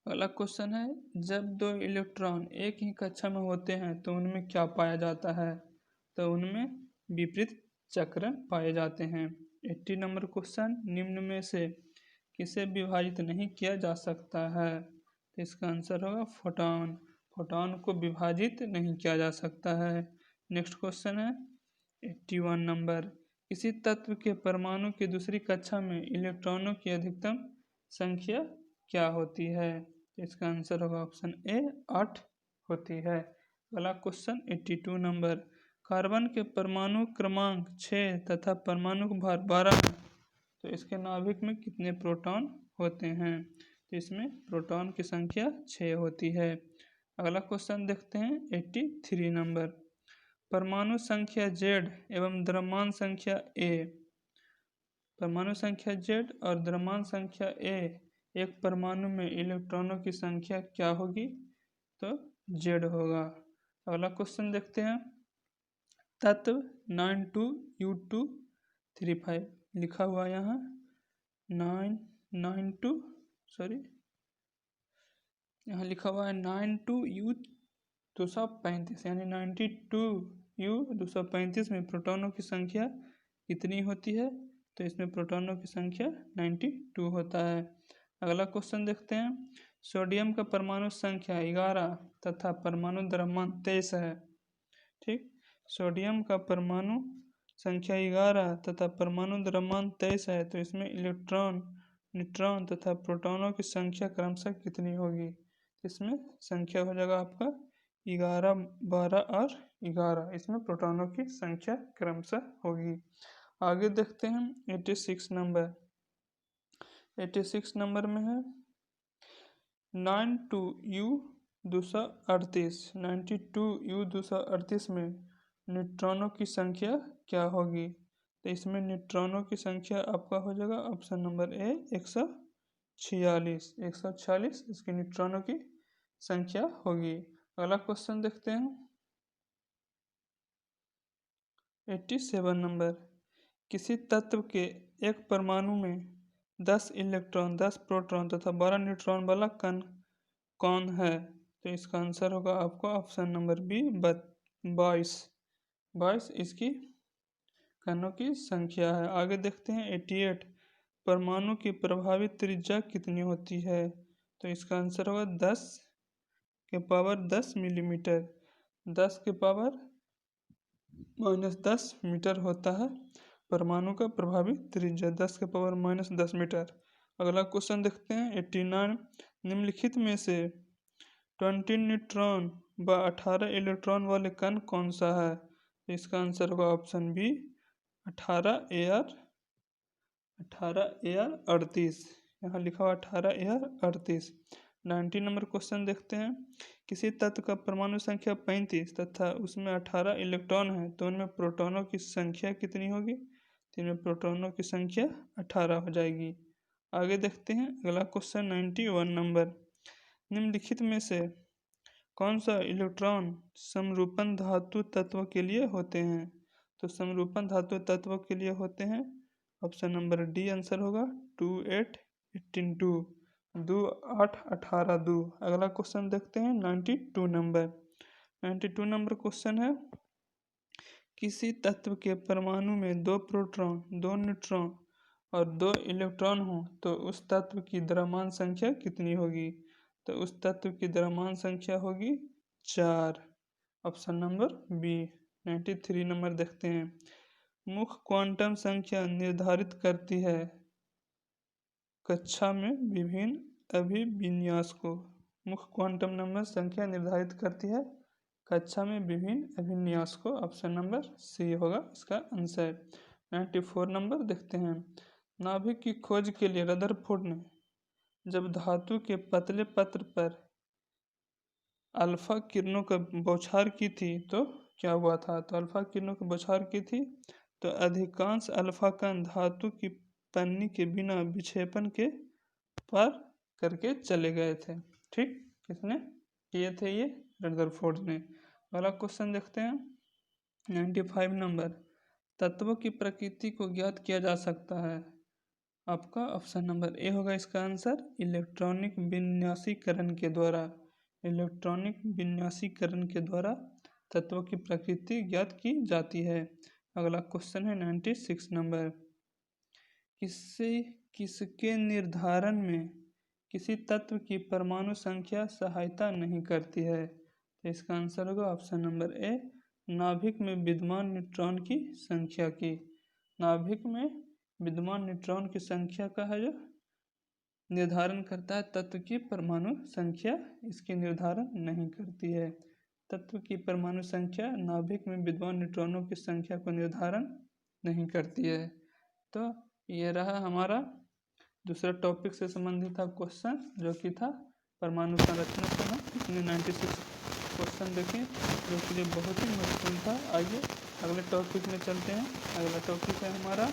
अगला क्वेश्चन है, जब दो इलेक्ट्रॉन एक ही कक्षा में होते हैं तो उनमें क्या पाया जाता है? तो उनमें विपरीत चक्रण पाए जाते हैं। 80 नंबर क्वेश्चन, निम्न में से किसे विभाजित नहीं किया जा सकता है? तो इसका आंसर होगा फोटॉन। फोटॉन को विभाजित नहीं किया जा सकता है। नेक्स्ट क्वेश्चन है 81 नंबर, किसी तत्व के परमाणु की दूसरी कक्षा में इलेक्ट्रॉनों की अधिकतम संख्या क्या होती है? इसका आंसर होगा ऑप्शन ए 8 होती है। अगला क्वेश्चन 82 नंबर, कार्बन के परमाणु क्रमांक 6 तथा परमाणु भार 12 है, तो इसके नाभिक में कितने प्रोटॉन होते हैं? तो इसमें प्रोटॉन की संख्या 6 होती है। अगला क्वेश्चन देखते हैं 83 नंबर, परमाणु संख्या Z एवं द्रव्यमान संख्या A। परमाणु संख्या Z और द्रव्यमान संख्या A, एक परमाणु में इलेक्ट्रॉनों की संख्या क्या होगी? तो Z होगा। अगला क्वेश्चन देखते हैं, तत्व 92U235 लिखा हुआ यहाँ 992 सॉरी यहाँ लिखा हुआ है 92U235 यानी 92U235 में प्रोटॉनों की संख्या कितनी होती है? तो इसमें प्रोटॉनों की संख्या 92 होता है। अगला क्वेश्चन देखते हैं, सोडियम का परमाणु संख्या 11 तथा परमाणु द्रव्यमान 23 है। ठीक, सोडियम का परमाणु संख्या 11 तथा परमाणु द्रव्यमान 23 है, तो इसमें इलेक्ट्रॉन, न्यूट्रॉन तथा प्रोटॉनों की संख्या क्रमशः कितनी होगी? इसमें संख्या हो जाएगा आपका 11, 12 और 11। इसमें प्रोटॉनों की संख्या क्रमशः होगी। आगे देखते हैं 86 नंबर। 86 नंबर में है 92U238 में न्यूट्रॉनों की संख्या क्या होगी? तो इसमें न्यूट्रॉनों की संख्या आपका हो जाएगा ऑप्शन नंबर ए 146 इसकी न्यूट्रॉनों की संख्या होगी। अगला क्वेश्चन देखते हैं 87 नंबर, किसी तत्व के एक परमाणु में 10 इलेक्ट्रॉन, 10 प्रोटॉन तथा 12 न्यूट्रॉन वाला कण कौन है? तो इसका आंसर होगा आपको ऑप्शन नंबर बी 22 इसकी कणों की संख्या है। आगे देखते हैं 88, परमाणु की प्रभावी त्रिज्या कितनी होती है? तो इसका आंसर होगा 10 के पावर 10 मिलीमीटर। 10 के पावर -10 मीटर होता है परमाणु का प्रभावी त्रिज्या, 10 के पावर -10 मीटर। अगला क्वेश्चन देखते हैं 89, निम्नलिखित में से 20 न्यूट्रॉन व 18 इलेक्ट्रॉन वाले कण कौन सा है? इसका आंसर होगा ऑप्शन बी 18AR38। यहाँ लिखा हुआ 18AR38। 90 नंबर क्वेश्चन देखते हैं, किसी तत्व का परमाणु संख्या 35 तथा उसमें 18 इलेक्ट्रॉन है, तो उनमें प्रोटॉनों की संख्या कितनी होगी? तो इनमें प्रोटॉनों की संख्या 18 हो जाएगी। आगे देखते हैं अगला क्वेश्चन 91 नंबर, निम्नलिखित में से कौन सा इलेक्ट्रॉन समरूपन धातु तत्व के लिए होते हैं? तो समरूपन धातु तत्व के लिए होते हैं ऑप्शन नंबर डी आंसर होगा 2 8 18 2 2 8 18 2। अगला क्वेश्चन देखते हैं 92 नंबर। 92 नंबर क्वेश्चन है, किसी तत्व के परमाणु में 2 प्रोटॉन, 2 न्यूट्रॉन और 2 इलेक्ट्रॉन हो तो उस तत्व की द्रव्यमान संख्या कितनी होगी? तो उस तत्व की द्रव्यमान संख्या होगी 4, ऑप्शन नंबर बी। 93 नंबर देखते हैं, मुख्य क्वांटम संख्या निर्धारित करती है कक्षा में विभिन्न अभिविन्यास को। मुख्य क्वांटम नंबर संख्या निर्धारित करती है कक्षा में विभिन्न अभिविन्यास को, ऑप्शन नंबर सी होगा इसका आंसर। 94 नंबर देखते हैं, नाभिक की खोज के लिए रदरफोर्ड ने जब धातु के पतले पत्र पर अल्फा किरणों का बौछार की थी तो क्या हुआ था? तो अल्फा किरणों की बौछार की थी। तो अधिकांश अल्फा कण धातु की पन्नी के बिना विक्षेपण के पार करके चले गए थे। ठीक, किसने किए थे ये? रदरफोर्ड ने। अगला क्वेश्चन देखते हैं 95 नंबर। तत्वों की प्रकृति को ज्ञात किया जा सकता है। आपका ऑप्शन नंबर ए होगा इसका आंसर, इलेक्ट्रॉनिक विन्यासीकरण के द्वारा। इलेक्ट्रॉनिक विन्यासीकरण के द्वारा तत्वों की प्रकृति ज्ञात की जाती है। अगला क्वेश्चन है 96 नंबर। किसके निर्धारण में किसी तत्व की परमाणु संख्या सहायता नहीं करती है? तो इसका आंसर होगा ऑप्शन नंबर ए, नाभिक में विद्यमान न्यूट्रॉन की संख्या की। नाभिक में विद्यमान न्यूट्रॉन की संख्या का है जो निर्धारण करता है तत्व की परमाणु संख्या, इसकी निर्धारण नहीं करती है। तत्व की परमाणु संख्या नाभिक में विद्यमान न्यूट्रॉनों की संख्या को निर्धारण नहीं करती है। तो ये रहा हमारा दूसरा टॉपिक से संबंधित था क्वेश्चन, जो कि था परमाणु संरचना से हम इसमें 96 क्वेश्चन देखें, जो कि लिए बहुत ही महत्वपूर्ण था। आइए अगले टॉपिक में चलते हैं। अगला टॉपिक है हमारा,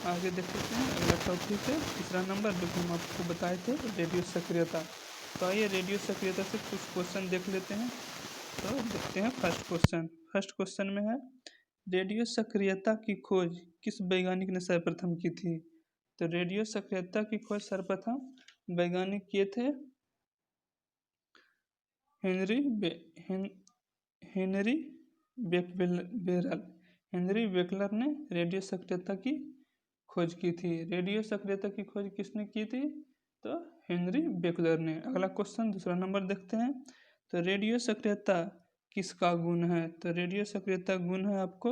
आगे देख सकते हैं अगला टॉपिक है तीसरा नंबर, जो कि हम आपको बताए थे रेडियो सक्रियता। तो आइए रेडियो सक्रियता से कुछ क्वेश्चन देख लेते हैं। तो देखते हैं फर्स्ट क्वेश्चन। फर्स्ट क्वेश्चन में है, रेडियो सक्रियता की खोज किस वैज्ञानिक ने सर्वप्रथम की थी? तो रेडियो सक्रियता की खोज सर्वप्रथम वैज्ञानिक किए थे हेनरी बेकवेलर। हेनरी बेकलर ने रेडियो सक्रियता की खोज की थी। रेडियो सक्रियता की खोज किसने की थी? तो हेनरी बेकलर ने। अगला क्वेश्चन दूसरा नंबर देखते हैं। तो रेडियो सक्रियता किसका गुण है? तो रेडियो सक्रियता गुण है आपको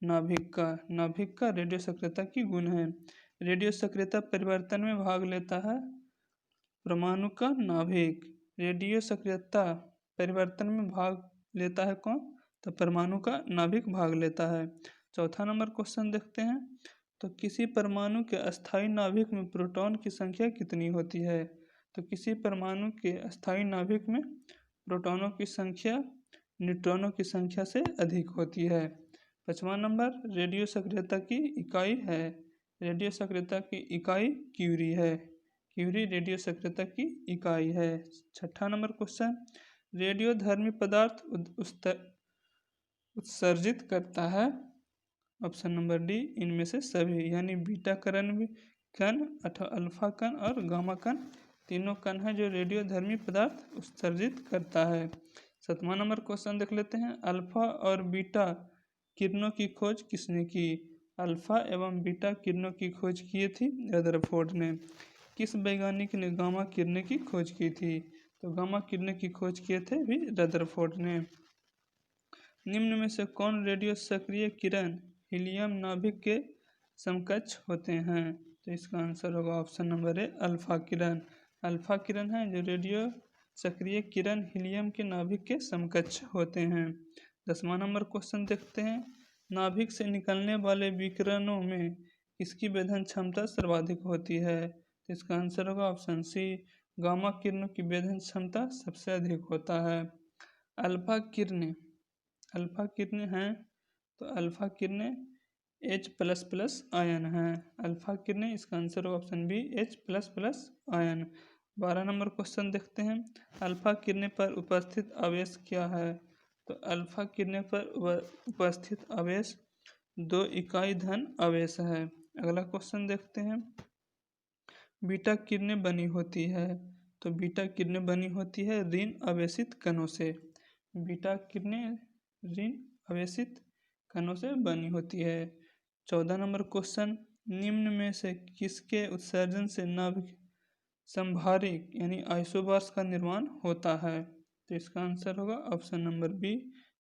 नाभिक का। नाभिक का रेडियो सक्रियता की गुण है। रेडियो सक्रियता परिवर्तन में भाग लेता है परमाणु का नाभिक। रेडियो सक्रियता परिवर्तन में भाग लेता है कौन? तो परमाणु का नाभिक भाग लेता है। चौथा नंबर क्वेश्चन देखते हैं। तो किसी परमाणु के अस्थायी नाभिक में प्रोटॉन की संख्या कितनी होती है? तो किसी परमाणु के अस्थायी नाभिक में प्रोटॉनों की संख्या न्यूट्रॉनों की संख्या से अधिक होती है। पाँचवां नंबर, रेडियो सक्रियता की इकाई है। रेडियो सक्रियता की इकाई क्यूरी है। क्यूरी रेडियो सक्रियता की इकाई है। छठा नंबर क्वेश्चन, रेडियोधर्मी पदार्थ उत्सर्जित करता है। ऑप्शन नंबर डी, इनमें से सभी, यानी बीटा कण अथवा अल्फा कण और गामा कण तीनों कण है जो रेडियोधर्मी पदार्थ उत्सर्जित करता है। सातवां नंबर क्वेश्चन देख लेते हैं। अल्फा और बीटा किरणों की खोज किसने की? अल्फा एवं बीटा किरणों की खोज की थी रदरफोर्ड ने। किस वैज्ञानिक ने गामा किरणें की खोज की थी? तो गामा किरणें की खोज किए थे भी रदरफोर्ड ने। निम्न में से कौन रेडियो सक्रिय किरण हीलियम नाभिक के समकक्ष होते हैं? तो इसका आंसर होगा ऑप्शन नंबर ए, अल्फा किरण। अल्फा किरण है जो रेडियो सक्रिय किरण हीलियम के नाभिक के समकक्ष होते हैं। 10वां नंबर क्वेश्चन देखते हैं। नाभिक से निकलने वाले विकिरणों में किसकी वेधन क्षमता सर्वाधिक होती है? तो इसका आंसर होगा ऑप्शन सी, गामा किरणों की वेधन क्षमता सबसे अधिक होता है। अल्फा किरणें हैं तो अल्फा किरणें H++ आयन हैं। अल्फा किरणें, इसका आंसर होगा ऑप्शन बी, H++ आयन। 12 नंबर क्वेश्चन देखते हैं। अल्फा किरणें पर उपस्थित आवेश क्या है? तो अल्फा किरणें पर उपस्थित आवेश 2 इकाई धन आवेश है। अगला क्वेश्चन देखते हैं। बीटा किरणें बनी होती है, तो बीटा किरणें बनी होती है ऋण आवेशित कणों से। बीटा किरणें ऋण आवेशित कणों से बनी होती है। 14 नंबर क्वेश्चन, निम्न में से किसके उत्सर्जन से नाभिक संभारिक यानी आइसोबार्स का निर्माण होता है? तो इसका आंसर होगा ऑप्शन नंबर बी,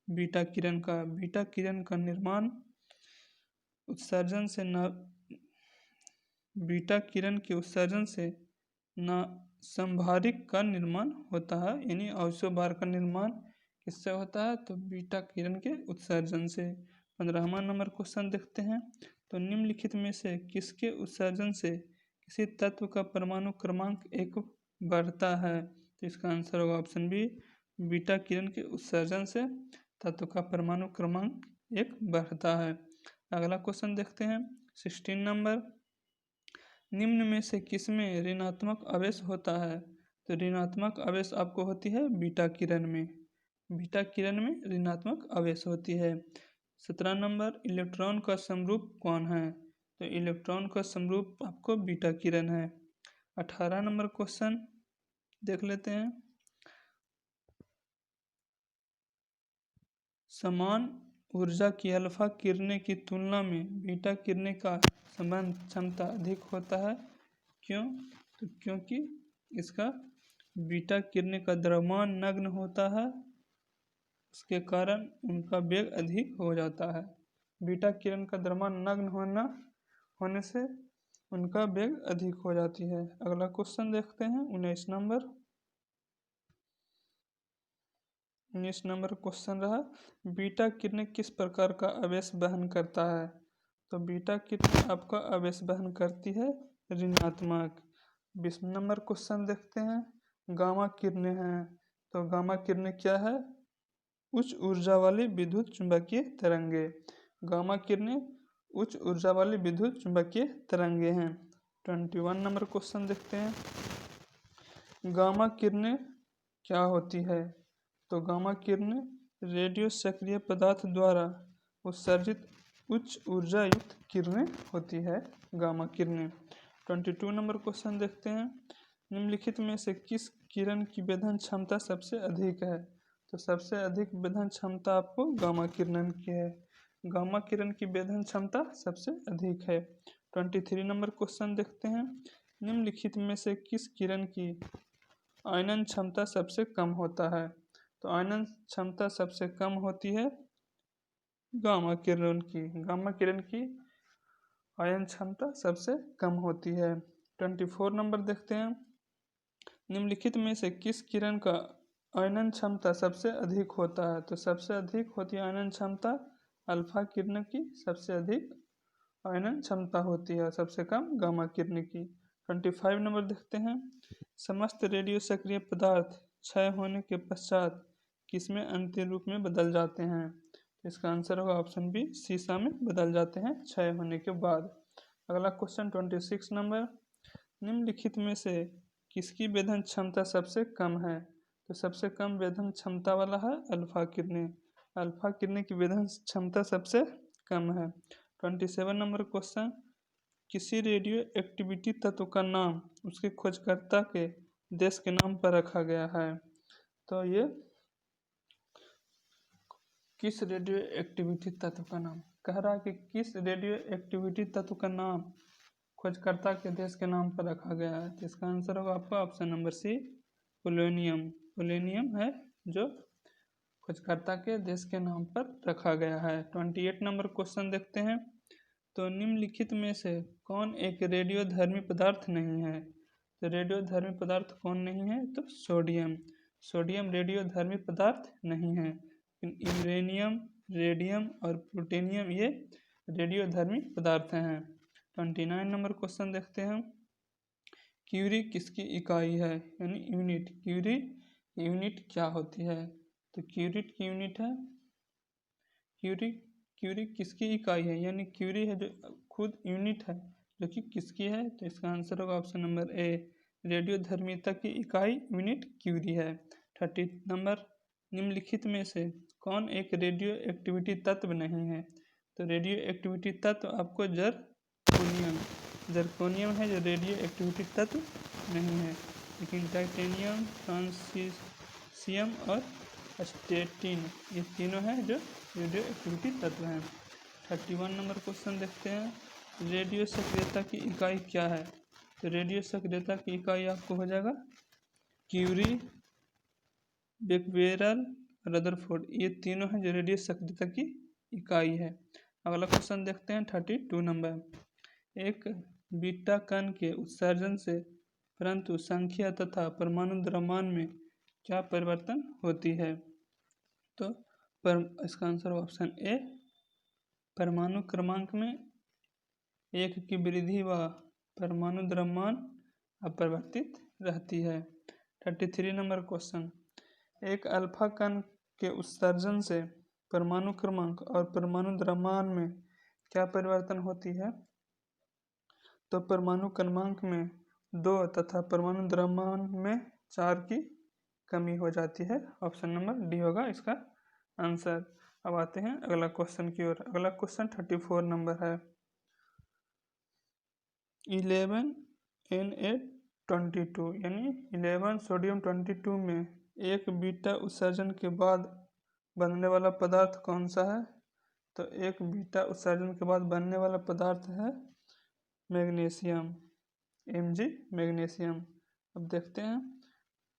बीटा किरण का। बीटा किरण का निर्माण उत्सर्जन से बीटा किरण के उत्सर्जन से ना संभारिक का निर्माण होता है, यानी आइसोबार का निर्माण किससे होता है? तो बीटा किरण के उत्सर्जन से। 15वां नंबर क्वेश्चन देखते हैं। तो निम्नलिखित में से किसके उत्सर्जन से किसी तत्व का परमाणु क्रमांक 1 बढ़ता है? तो इसका आंसर होगा ऑप्शन बी, बीटा किरण के उत्सर्जन से तत्व का परमाणु क्रमांक 1 बढ़ता है। अगला क्वेश्चन देखते हैं 16 नंबर। निम्न में से किसमें ऋणात्मक आवेश होता है? तो ऋणात्मक आवेश आपको होती है बीटा किरण में। बीटा किरण में ऋणात्मक आवेश होती है। 17 नंबर। इलेक्ट्रॉन का समरूप कौन है? तो इलेक्ट्रॉन का समरूप आपको बीटा किरण है। 18 नंबर क्वेश्चन देख लेते हैं। समान ऊर्जा की अल्फा किरणें की तुलना में बीटा किरणें का संबंध क्षमता अधिक होता है। क्यों? तो क्योंकि इसका बीटा किरणें का द्रव्यमान नग्न होता है, उसके कारण उनका वेग अधिक हो जाता है। बीटा किरण का द्रव्यमान नग्न होने से उनका वेग अधिक हो जाती है। अगला क्वेश्चन देखते हैं 19 नंबर। 19 नंबर क्वेश्चन रहा, बीटा किरणें किस प्रकार का आवेश वहन करता है? तो बीटा किरणें आपका आवेश वहन करती है ऋणात्मक। 20 नंबर क्वेश्चन देखते हैं, गामा किरणें हैं। तो गामा किरणें क्या है? उच्च ऊर्जा वाली विद्युत चुंबकीय तरंगे। गामा किरणें उच्च ऊर्जा वाली विद्युत चुंबकीय तरंगे हैं। 21 नंबर क्वेश्चन देखते हैं, गामा किरणें क्या होती है? तो गामा किरणें रेडियो सक्रिय पदार्थ द्वारा उत्सर्जित उच्च ऊर्जा युक्त किरणें होती है गामा किरणें। 22 नंबर क्वेश्चन देखते हैं, निम्नलिखित में से किस किरण की वेधन क्षमता सबसे अधिक है? तो सबसे अधिक वेधन क्षमता आपको गामा किरण की है। गामा किरण की वेधन क्षमता सबसे अधिक है। 23 नंबर क्वेश्चन देखते हैं, निम्नलिखित में से किस किरण की आयनन क्षमता सबसे कम होता है? तो आयनन क्षमता सबसे कम होती है गामा किरण की। गामा किरण की आयन क्षमता सबसे कम होती है। 24 नंबर देखते हैं, निम्नलिखित में से किस किरण का आयनन क्षमता सबसे अधिक होता है? तो सबसे अधिक होती है आयनन क्षमता अल्फा किरण की, सबसे अधिक आयनन क्षमता होती है, सबसे कम गामा किरण की। 25 नंबर देखते हैं, समस्त रेडियो सक्रिय पदार्थ क्षय होने के पश्चात किसमें अंतिम रूप में बदल जाते हैं? इसका आंसर होगा ऑप्शन बी, सीसा में बदल जाते हैं क्षय होने के बाद। अगला क्वेश्चन 26 नंबर, निम्नलिखित में से किसकी वेधन क्षमता सबसे कम है? तो सबसे कम वेधन क्षमता वाला है अल्फा किरणें। अल्फा किरणें की वेधन क्षमता सबसे कम है। 27 नंबर क्वेश्चन, किसी रेडियो एक्टिविटी तत्व का नाम उसके खोजकर्ता के देश के नाम पर रखा गया है। तो ये किस रेडियो एक्टिविटी तत्व का नाम कह रहा है कि किस रेडियो एक्टिविटी तत्व का नाम खोजकर्ता के देश के नाम पर रखा गया है। तो इसका आंसर होगा आपका option number C, polonium. Polonium है जो खोजकर्ता के देश के नाम पर रखा गया है। 28 नंबर क्वेश्चन देखते हैं, तो निम्नलिखित में से कौन एक रेडियोधर्मी पदार्थ नहीं है? तो रेडियोधर्मी पदार्थ कौन नहीं है? तो सोडियम। सोडियम रेडियोधर्मी पदार्थ नहीं है। यूरेनियम, रेडियम और प्लूटोनियम ये रेडियोधर्मी पदार्थ हैं। 29 नंबर क्वेश्चन देखते हैं, क्यूरी किसकी इकाई है? यानी यूनिट। क्यूरी यूनिट क्या होती है? तो क्यूरिट की यूनिट है क्यूरी। क्यूरी किसकी इकाई है? यानी क्यूरी है जो खुद यूनिट है, जो कि किसकी है? तो इसका आंसर होगा ऑप्शन नंबर ए, रेडियोधर्मिता की इकाई यूनिट क्यूरी है। 30 नंबर, निम्नलिखित में से कौन एक रेडियो एक्टिविटी तत्व नहीं है? तो रेडियो एक्टिविटी तत्व आपको जर्कोनियम है जो रेडियो एक्टिविटी तत्व नहीं है, लेकिन टाइटेनियम, फ्रांसीसियम और स्टेटिन ये तीनों हैं जो रेडियो एक्टिविटी तत्व हैं। 31 नंबर क्वेश्चन देखते हैं, रेडियो सक्रियता की इकाई क्या है? तो रेडियो सक्रियता की इकाई आपको हो जाएगा क्यूरी, बेक्वेरल, रदरफोर्ड, ये तीनों हैं जो रेडियो सक्रियता की इकाई है। अगला क्वेश्चन देखते हैं 32 नंबर, एक बीटा कण के उत्सर्जन से परंतु संख्या तथा परमाणु द्रव्यमान में क्या परिवर्तन होती है? तो इसका आंसर ऑप्शन ए, परमाणु क्रमांक में 1 की वृद्धि व परमाणु द्रव्यमान अपरिवर्तित रहती है। 33 नंबर क्वेश्चन, एक अल्फा कण के उत्सर्जन से परमाणु क्रमांक और परमाणु द्रव्यमान में क्या परिवर्तन होती है? तो परमाणु क्रमांक में 2 तथा परमाणु द्रव्यमान में 4 की कमी हो जाती है। ऑप्शन नंबर डी होगा इसका आंसर। अब आते हैं अगला क्वेश्चन की ओर। अगला क्वेश्चन 34 नंबर है। 11Na22 यानी 11 सोडियम 22 में एक बीटा उत्सर्जन के बाद बनने वाला पदार्थ कौन सा है? तो एक बीटा उत्सर्जन के बाद बनने वाला पदार्थ है मैग्नीशियम, Mg मैग्नीशियम। अब देखते हैं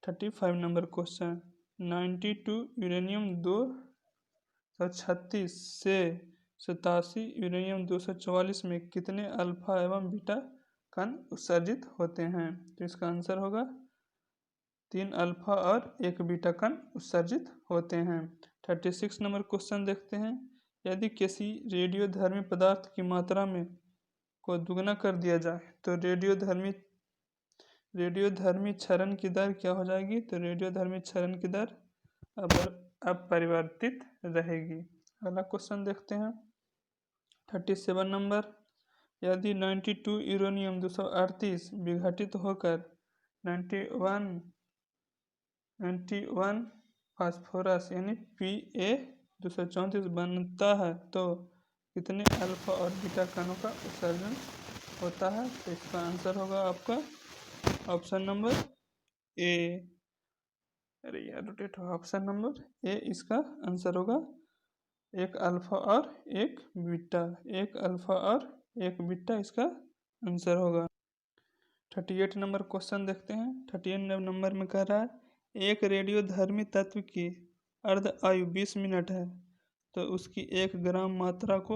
35 नंबर क्वेश्चन। 92 यूरेनियम 236 से 87 यूरेनियम 244 में कितने अल्फा एवं बीटा कण उत्सर्जित होते हैं? तो इसका आंसर होगा 3 अल्फा और 1 बीटा कण उत्सर्जित होते हैं। 36 नंबर क्वेश्चन देखते हैं। यदि किसी रेडियोधर्मी पदार्थ की मात्रा में को दुगना कर दिया जाए तो रेडियोधर्मी क्षरण की दर क्या हो जाएगी? तो रेडियोधर्मी क्षरण की दर अपरिवर्तित रहेगी। अगला क्वेश्चन देखते हैं 37 नंबर। यदि 92 यूरेनियम 238 विघटित होकर 91 फास्फोरस यानी Pa234 बनता है तो कितने अल्फा और बीटा कणों का उत्सर्जन होता है? तो इसका आंसर होगा आपका ऑप्शन नंबर ए। अरे यार रोटेट हो। ऑप्शन नंबर ए इसका आंसर होगा। एक अल्फा और एक बीटा, एक अल्फा और एक बीटा इसका आंसर होगा। 38 नंबर क्वेश्चन देखते हैं। 38 नंबर में कह रहा है एक रेडियोधर्मी तत्व की अर्ध आयु 20 मिनट है तो उसकी 1 ग्राम मात्रा को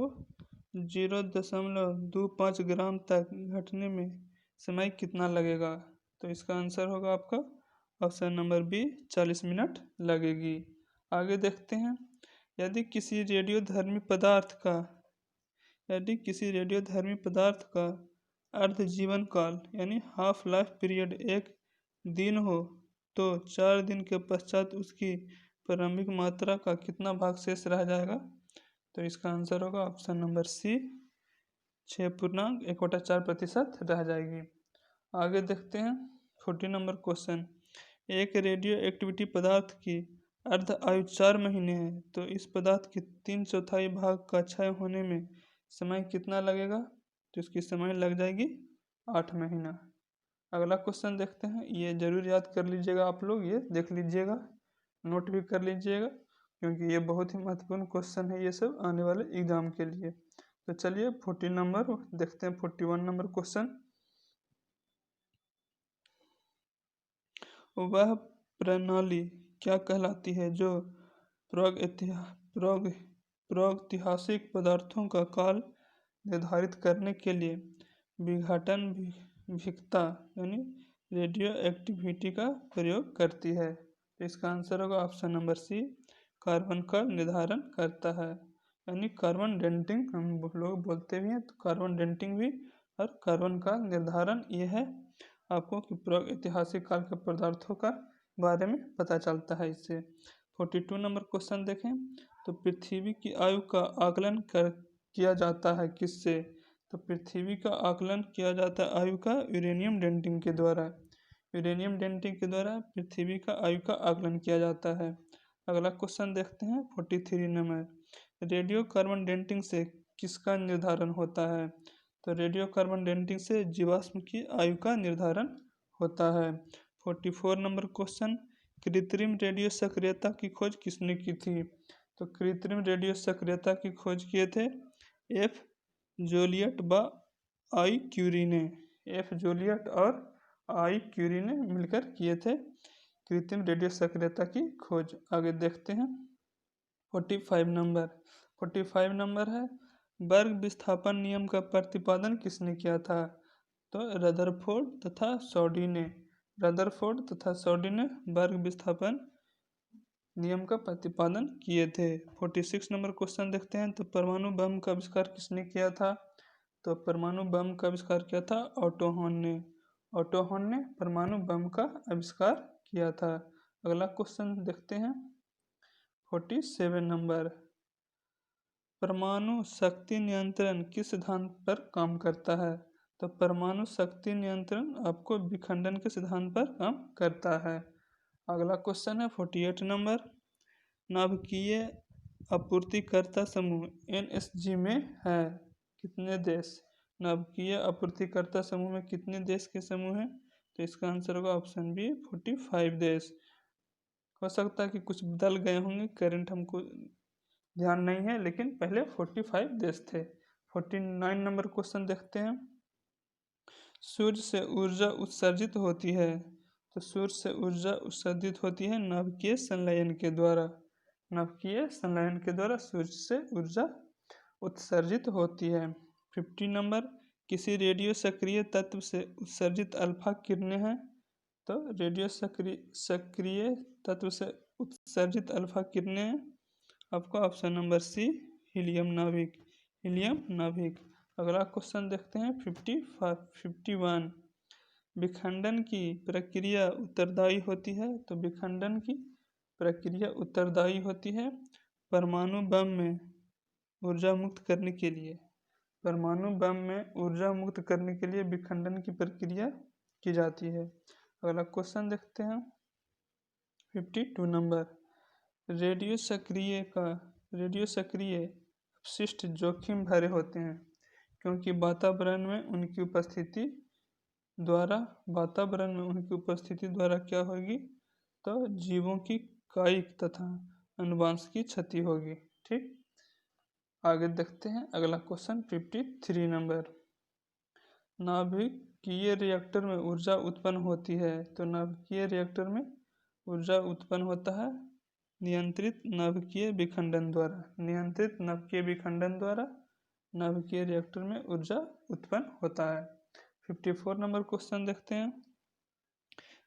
0.25 ग्राम तक घटने में समय कितना लगेगा? तो इसका आंसर होगा आपका ऑप्शन नंबर बी 40 मिनट लगेगी। आगे देखते हैं। यदि किसी रेडियोधर्मी पदार्थ का अर्ध जीवन काल यानी हाफ लाइफ पीरियड 1 दिन हो तो 4 दिन के पश्चात उसकी प्रारंभिक मात्रा का कितना भाग शेष रह जाएगा? तो इसका आंसर होगा ऑप्शन नंबर सी 6.1/4% रह जाएगी। आगे देखते हैं 40 नंबर क्वेश्चन। एक रेडियो एक्टिविटी पदार्थ की अर्ध आयु 4 महीने है तो इस पदार्थ की 3/4 भाग का क्षय होने में समय कितना लगेगा? तो इसकी समय लग जाएगी 8 महीना। अगला क्वेश्चन देखते हैं। ये जरूर याद कर लीजिएगा आप लोग, ये देख लीजिएगा, नोट भी कर लीजिएगा क्योंकि ये बहुत ही महत्वपूर्ण क्वेश्चन है ये सब आने वाले एग्जाम के लिए। तो चलिए 40 नंबर देखते हैं। 41 नंबर क्वेश्चन। वह प्रणाली क्या कहलाती है जो प्रागैतिहासिक पदार्थों का काल निर्धारित करने के लिए विघटन भिन्नता यानी रेडियो एक्टिविटी का प्रयोग करती है? तो इसका आंसर होगा ऑप्शन नंबर सी कार्बन का निर्धारण करता है यानी कार्बन डेटिंग हम लोग बोलते भी हैं। तो कार्बन डेटिंग भी और कार्बन का निर्धारण ये है आपको कि प्रागैतिहासिक काल के पदार्थों का बारे में पता चलता है इससे। 42 नंबर क्वेश्चन देखें। तो पृथ्वी की आयु का आकलन किया जाता है किससे? तो पृथ्वी का आकलन किया जाता है आयु का यूरेनियम डेटिंग के द्वारा। यूरेनियम डेटिंग के द्वारा पृथ्वी का आयु का आकलन किया जाता है। अगला क्वेश्चन देखते हैं 43 नंबर। रेडियो कार्बन डेटिंग से किसका निर्धारण होता है? तो रेडियो कार्बन डेटिंग से जीवाश्म की आयु का निर्धारण होता है। 44 नंबर क्वेश्चन। कृत्रिम रेडियो सक्रियता की खोज किसने की थी? तो कृत्रिम रेडियो सक्रियता की खोज किए थे एफ जोलियट व आई क्यूरी ने। एफ जोलियट और आई क्यूरी ने मिलकर किए थे कृत्रिम रेडियो सक्रियता की खोज। आगे देखते हैं 45 नंबर है वर्ग विस्थापन नियम का प्रतिपादन किसने किया था? तो रदरफोर्ड तथा सॉडी ने। रदरफोर्ड तथा सॉडी ने वर्ग विस्थापन नियम का प्रतिपादन किए थे। 46 नंबर क्वेश्चन देखते हैं। तो परमाणु बम का आविष्कार किसने किया था? तो परमाणु बम का आविष्कार किया था ऑटो हॉर्न ने। ऑटो हॉर्न ने परमाणु बम का आविष्कार किया था। अगला क्वेश्चन देखते हैं 47 नंबर। परमाणु शक्ति नियंत्रण किस सिद्धांत पर काम करता है? तो परमाणु शक्ति नियंत्रण आपको विखंडन के सिद्धांत पर काम करता है। अगला क्वेश्चन है 48 नंबर। नाभिकीय आपूर्तिकर्ता समूह NSG में है कितने देश? नाभिकीय आपूर्तिकर्ता समूह में कितने देश के समूह हैं? तो इसका आंसर होगा ऑप्शन बी 45 देश। हो सकता है कि कुछ बदल गए होंगे, करंट हमको ध्यान नहीं है, लेकिन पहले 45 देश थे। 49 नंबर क्वेश्चन देखते हैं। सूर्य से ऊर्जा उत्सर्जित होती है, तो सूर्य से ऊर्जा उत्सर्जित होती है नाभिकीय संलयन के द्वारा। नाभिकीय संलयन के द्वारा सूर्य से ऊर्जा उत्सर्जित होती है। 50 नंबर। किसी रेडियो सक्रिय तत्व से उत्सर्जित अल्फा किरणें हैं, तो रेडियो सक्रिय तत्व से उत्सर्जित अल्फा किरणें आपका ऑप्शन नंबर सी हीलियम नाभिक। हीलियम नाभिक। अगला क्वेश्चन देखते हैं 51। विखंडन की प्रक्रिया उत्तरदायी होती है, तो विखंडन की प्रक्रिया उत्तरदायी होती है परमाणु बम में ऊर्जा मुक्त करने के लिए। परमाणु बम में ऊर्जा मुक्त करने के लिए विखंडन की प्रक्रिया की जाती है। अगला क्वेश्चन देखते हैं 52 नंबर। रेडियो सक्रिय अपशिष्ट जोखिम भरे होते हैं क्योंकि वातावरण में उनकी उपस्थिति द्वारा क्या होगी? तो जीवों की कायिक तथा अनुवांशिक क्षति होगी। ठीक, आगे देखते हैं अगला क्वेश्चन 53 नंबर। नाभिकीय रिएक्टर में ऊर्जा उत्पन्न होती है, तो नाभिकीय रिएक्टर में ऊर्जा उत्पन्न होता है नियंत्रित नाभिकीय विखंडन द्वारा। नियंत्रित नाभिकीय विखंडन द्वारा नाभिकीय रिएक्टर में ऊर्जा उत्पन्न होता है। 54 नंबर क्वेश्चन देखते हैं।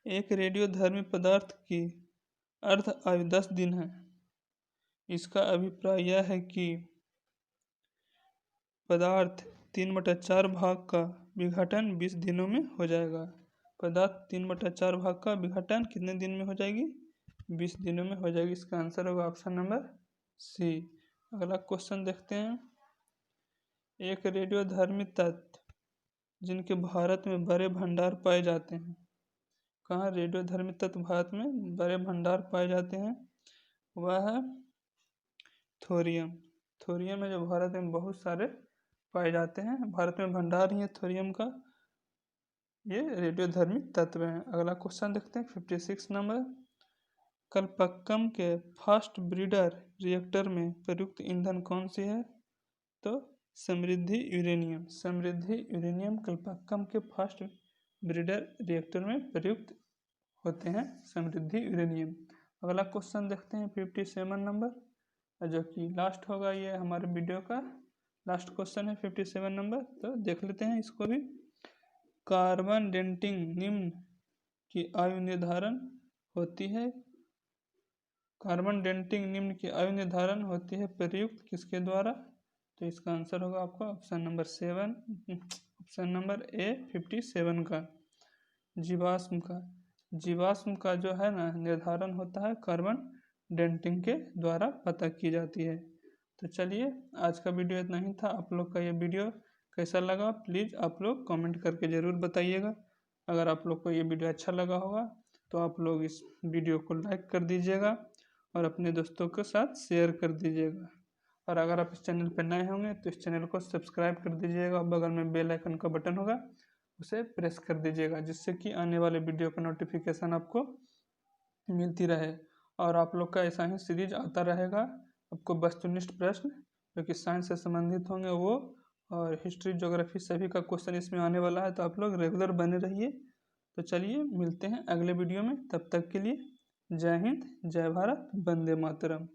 एक रेडियोधर्मी पदार्थ की अर्ध आयु 10 दिन है। इसका अभिप्राय यह है कि पदार्थ 3/4 भाग का विघटन 20 दिनों में हो जाएगा। पदार्थ 3/4 भाग का विघटन कितने दिन में हो जाएगी? 20 दिनों में हो जाएगी। इसका आंसर होगा ऑप्शन नंबर सी। अगला क्वेश्चन देखते हैं। एक रेडियोधर्मी तत्व जिनके भारत में बड़े भंडार पाए जाते हैं। कहाँ रेडियोधर्मी तत्व भारत में बड़े भंडार पाए जाते हैं? वह है थोरियम। थोरियम है जो भारत में बहुत सारे पाए जाते हैं। भारत में भंडार ही है थोरियम का। ये रेडियोधर्मी तत्व हैं। अगला क्वेश्चन देखते हैं 56 नंबर। कलपक्कम के फास्ट ब्रीडर रिएक्टर में प्रयुक्त ईंधन कौन सी है? तो समृद्धि यूरेनियम। समृद्धि यूरेनियम कलपक्कम के फास्ट ब्रीडर रिएक्टर में प्रयुक्त होते हैं समृद्धि यूरेनियम। अगला क्वेश्चन देखते हैं 57 नंबर, जो कि लास्ट होगा। ये हमारे वीडियो का लास्ट क्वेश्चन है 57 नंबर, तो देख लेते हैं इसको भी। कार्बन डेटिंग निम्न की आयु निर्धारण होती है। कार्बन डेटिंग निम्न की आयु निर्धारण होती है प्रयुक्त किसके द्वारा? तो इसका आंसर होगा आपका ऑप्शन नंबर 7, ऑप्शन नंबर ए 57 का। जीवाश्म का जो है ना निर्धारण होता है कार्बन डेटिंग के द्वारा पता की जाती है। तो चलिए आज का वीडियो इतना ही था। आप लोग का ये वीडियो कैसा लगा प्लीज़ आप लोग कमेंट करके ज़रूर बताइएगा। अगर आप लोग को ये वीडियो अच्छा लगा होगा तो आप लोग इस वीडियो को लाइक कर दीजिएगा और अपने दोस्तों के साथ शेयर कर दीजिएगा। और अगर आप इस चैनल पर नए होंगे तो इस चैनल को सब्सक्राइब कर दीजिएगा। बगल में बेल आइकन का बटन होगा, उसे प्रेस कर दीजिएगा, जिससे कि आने वाले वीडियो का नोटिफिकेशन आपको मिलती रहे। और आप लोग का ऐसा ही सीरीज आता रहेगा। आपको वस्तुनिष्ठ प्रश्न जो कि साइंस से संबंधित होंगे वो, और हिस्ट्री ज्योग्राफी सभी का क्वेश्चन इसमें आने वाला है। तो आप लोग रेगुलर बने रहिए। तो चलिए मिलते हैं अगले वीडियो में। तब तक के लिए जय हिंद, जय भारत, वंदे मातरम।